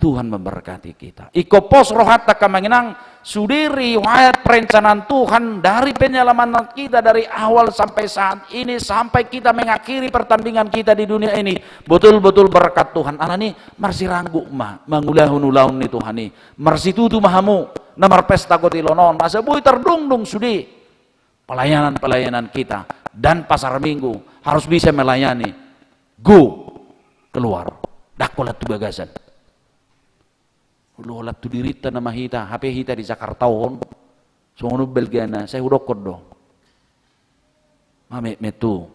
Tuhan memberkati kita. Iko pos rohata kamanginang sudi riwayat perencanaan Tuhan dari penyelaman kita dari awal sampai saat ini sampai kita mengakhiri pertandingan kita di dunia ini betul-betul berkat Tuhan. Anani marsi ranggu mah mangulahun-ulahun ni Tuhan ni. Marsi tutu mahamu namar pesta kotilonon masa bui terdungdung sudi pelayanan-pelayanan kita dan pasar minggu harus bisa melayani. Go keluar dakolat tu bagasan lolat tu dirita nama hita HP hita di Jakarta on sono belgana saya udokod dong mame metu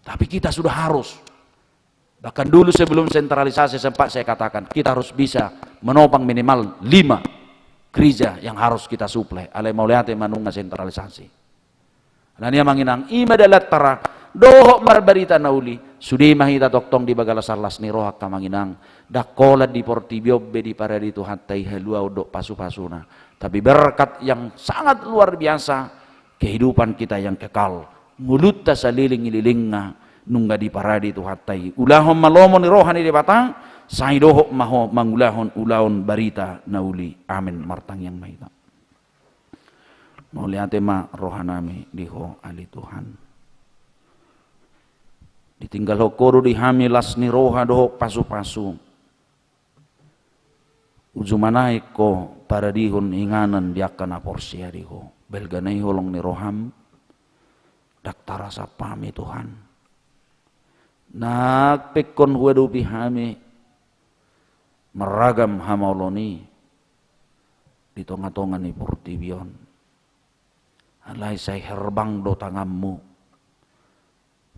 tapi kita sudah harus bahkan dulu sebelum sentralisasi sempat saya katakan kita harus bisa menopang minimal 5 gereja yang harus kita suplai alai mauliate manunga sentralisasi dan dia manginang ima dalat tara dohok marbarita nauli sudi mahita toktong di bagala salas ni rohak kamanginang dakolat di portibiobe di paradi Tuhan tai halua udok pasu-pasuna tapi berkat yang sangat luar biasa kehidupan kita yang kekal mulut ta saliling-ililingna nungga di paradi Tuhan tai ulahon malomo ni rohani di batang sai dohok maho mangulahon ulaon barita nauli amin martang yang mahita mau lihat ma rohanami diho ali Tuhan ditinggal hokoro dihami lasni roha dohok pasu-pasu ujumanai ko para dihon inganan diakan aporsia diho belganai holong ni roham daktara sapami Tuhan nagpekon huwadu pihami meragam hamauloni di tonga-tonga ni portibion alay say herbang do tangammu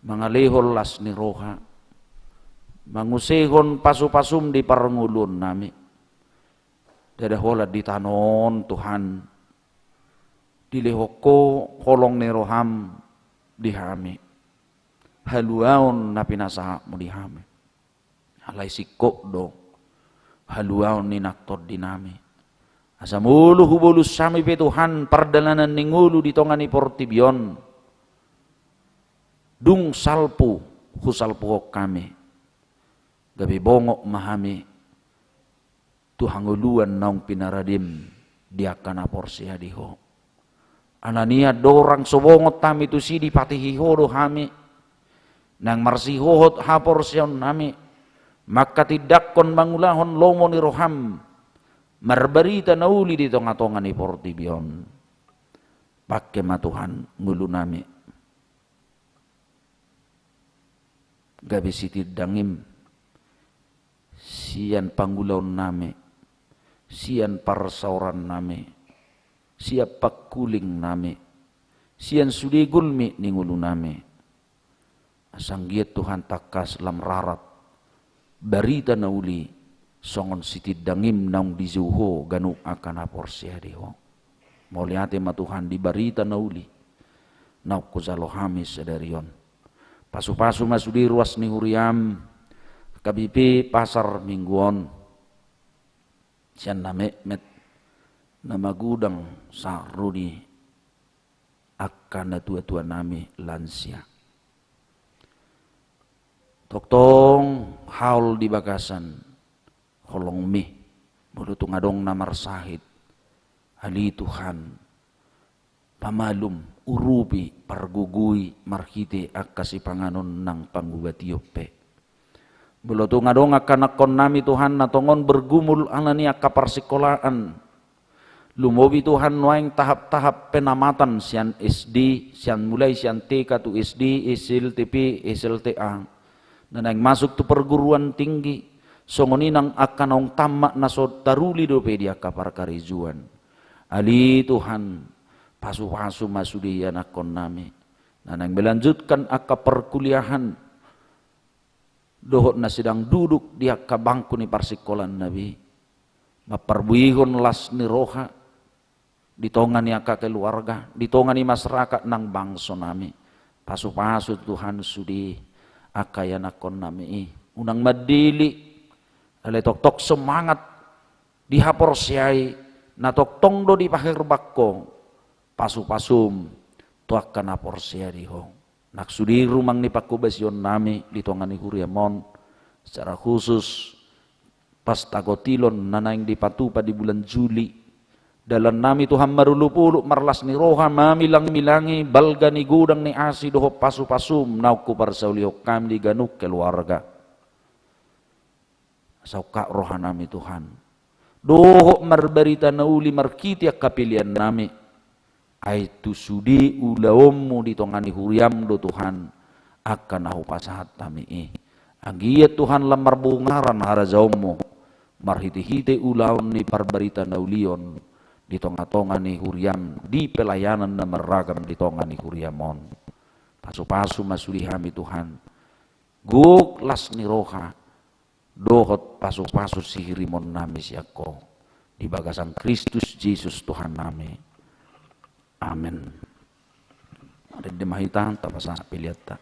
mangalihol las ni roha mangusihon pasu-pasum di parangulun nami dadahola di tanon Tuhan dilehoko holong ni roham dihami haluaon na pinasaha mo dihami alay sikok do haluaon ni naktod dinami asamulu hubulus sami pe Tuhan pardalanan ningulu di tongani portibion dung salpu husalpu kami gabi bongok mahami tuhanguluan naung pinaradim diakana porsia diho anania dorang sobongot tami tu sidi patihiho do hami nang marsihohot ha porsion nami maka tidak kon mangulahon lomo ni roham marbarita nauli di tonga-tonga ni portibion pakai matuhan ngulu nami gabi sitid dangim sian panggulaon nami sian parsauran nami siap pakuling nami sian sudi gulmi ningulu nami asanggiat Tuhan takas lam rarat barita nauli songon sitid dangim naung dizuho ganu akan aporsia diho mauliate ma Tuhan di barita nauli nauk kuzalohamis sedarion pasu-pasu masudi ruas ni huriam kabipi pasar mingguon sian name met nama gudang sarudi akan tua-tua nami lansia toktong haul di bagasan holong mi mudutung adong namar sahid ali Tuhan pamalum urubi pargugui marhite akasi panganon nang panggubati yope Belotu ngadonga kanakon nami Tuhan natongon bergumul alania kaparsikolahan. Lumobi Tuhan waing tahap-tahap penamatan sian SD, sian mulai sian TK tu SD, SLTP, SLTA. Dan yang masuk tu perguruan tinggi, songoninang akan ong tamak nasod taruli dope dia kapar karijuan. Ali Tuhan, pasu-pasu masudi anakon nami. Dan yang melanjutkan aka perkuliahan, dohot na sedang duduk di aka bangku ni parsikolan Nabi. Maparbuihon las ni roha, ditongani aka keluarga, ditongani masyarakat nang bangso nami. Pasu-pasu Tuhan sudi akayanakon nami. Unang madili, ale tok-tok semangat dihapor siai, na tok-tong do di pahir bakko, pasu-pasum, tuak kanapor siai diho. Naksudi rumang ni pakubasyon nami, ditongani huriamon, secara khusus, pas tagotilon nanaing dipatupa di bulan Juli, dalam nami Tuhan marulupuluk marlas ni roha mamilang-milangi balga ni gudang ni asi doho pasu-pasum nauku parsaulihok kami di ganuk keluarga. Sauka roha nami Tuhan. Doho marberita nauli markiti kapilian nami. Aitu sudi ulaommu ditongani huriam do Tuhan akan nahu pasahat nami. Anggiat Tuhan lamar bungaran harazaommu marhiti-hiti ulaon ni parberita naulion di tonga-tonga ni huriam di pelayanan na meragam di tonga ni huriamon. Pasu-pasu masuli hami Tuhan. Guk las ni roha dohot pasu-pasu sihirimon nami siako di bagasan Kristus Yesus Tuhan nami. Amin. Ada di mahitan tapasa pilihat tak.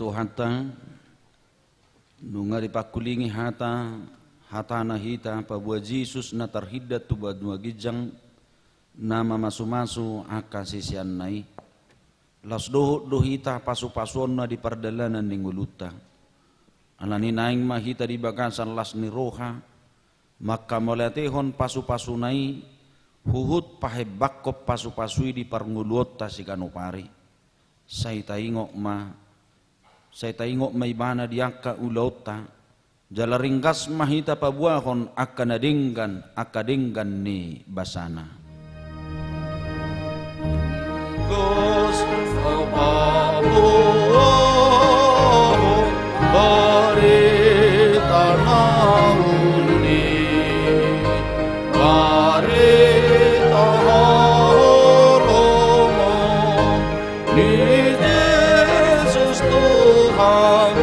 Tuhanta nunga dipakulingi hata na hita pabua Jesus na tarhidat tu badua gijang nama masu-masu akasisian nai las doh hita pasu-pasuan na di pardalanan ning uluta alani naing mahita di bagasan las ni roha maka molatehon pasu-pasu nai huhut pahe bakop pasu-pasui di parnguluot ta si kanupari say taingok may bana diaka ulauta jalaringgas mahita pabuahon akadenggan ni basana Gos pabuahon barita nauni barita holomo ni Jesus Tuhan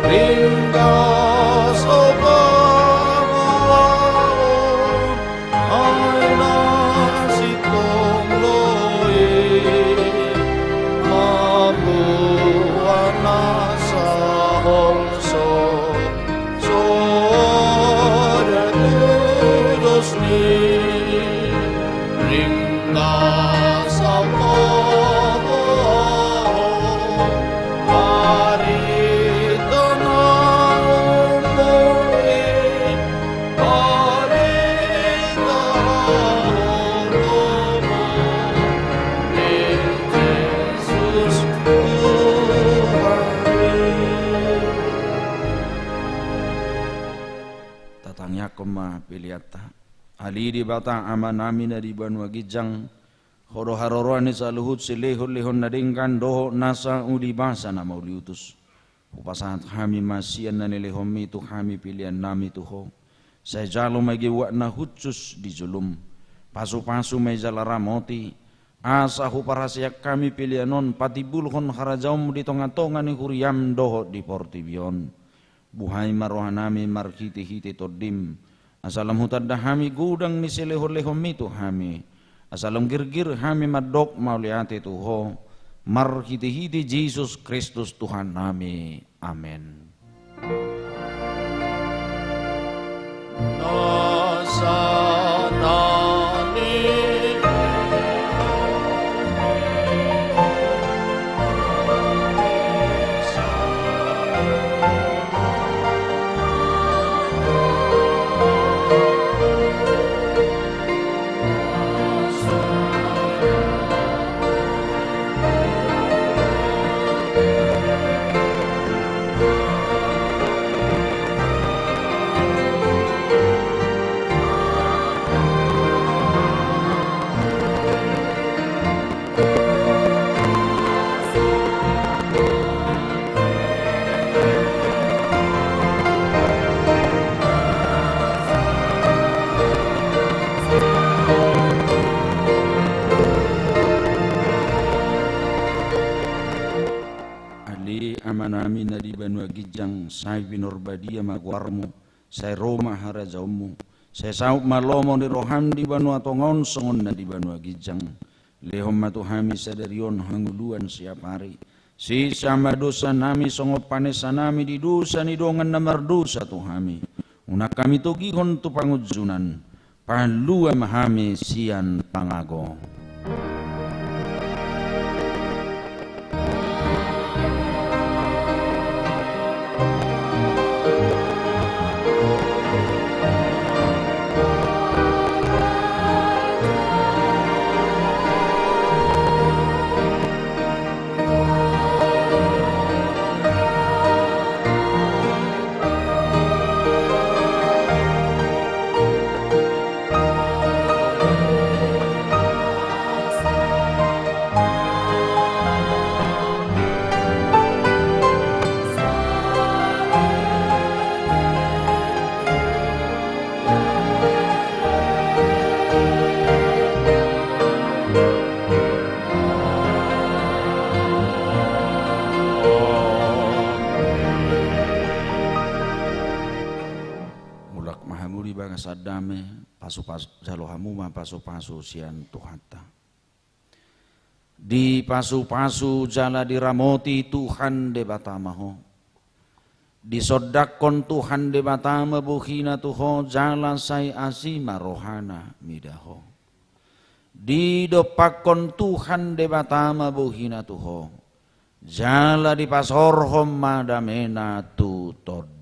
ringgas obamuahon ay nasitong loe mabuhan nasa holso soda tulos ni ringgas obamuahon barito na umuwi barito holomo ni Jesus tatangnya koma piliata ali di batang aman amin di banua gijang horo haroroan sa luhut silehon nadingkan doho nasa ulibasa na mauliutus upasahat kami masian na nilehomi tu kami pilihan nami tuho saya jalo magiwa na hutsus di julum pasu-pasu may jalaramoti asa huparasyak kami pilihanon patibulhon harajaum di tonga-tonga ni huriam doho di portibion buhay marohanami marhiti-hiti todim asalam hutadda hami gudang ni silehon-lehomi tu hami asalam girgir hami madok mauliati tuho marhiti-hiti Jesus Kristus Tuhan nami amin amanami na di banua gijang say binorbadia magwarmo say Roma harajaumu say saup malomo di roham di banua tongon songon na di banua gijang lehom matuhami sadarion hanguluan siap hari si sama dosa nami songop panesa nami di dosa ni dongan na mardosa tuhami unak kami tugihon tu pangujunan palua mahami sian pangago pasu-pasu jalohamu ma pasu-pasu sian tuhata Di pasu-pasu jala diramoti Tuhan de batamaho. Di sodakon Tuhan de batama buhina tuho jala say asima rohana midaho. Di dopakon Tuhan de batama buhina tuho jala di pasorhom madamena tu tod.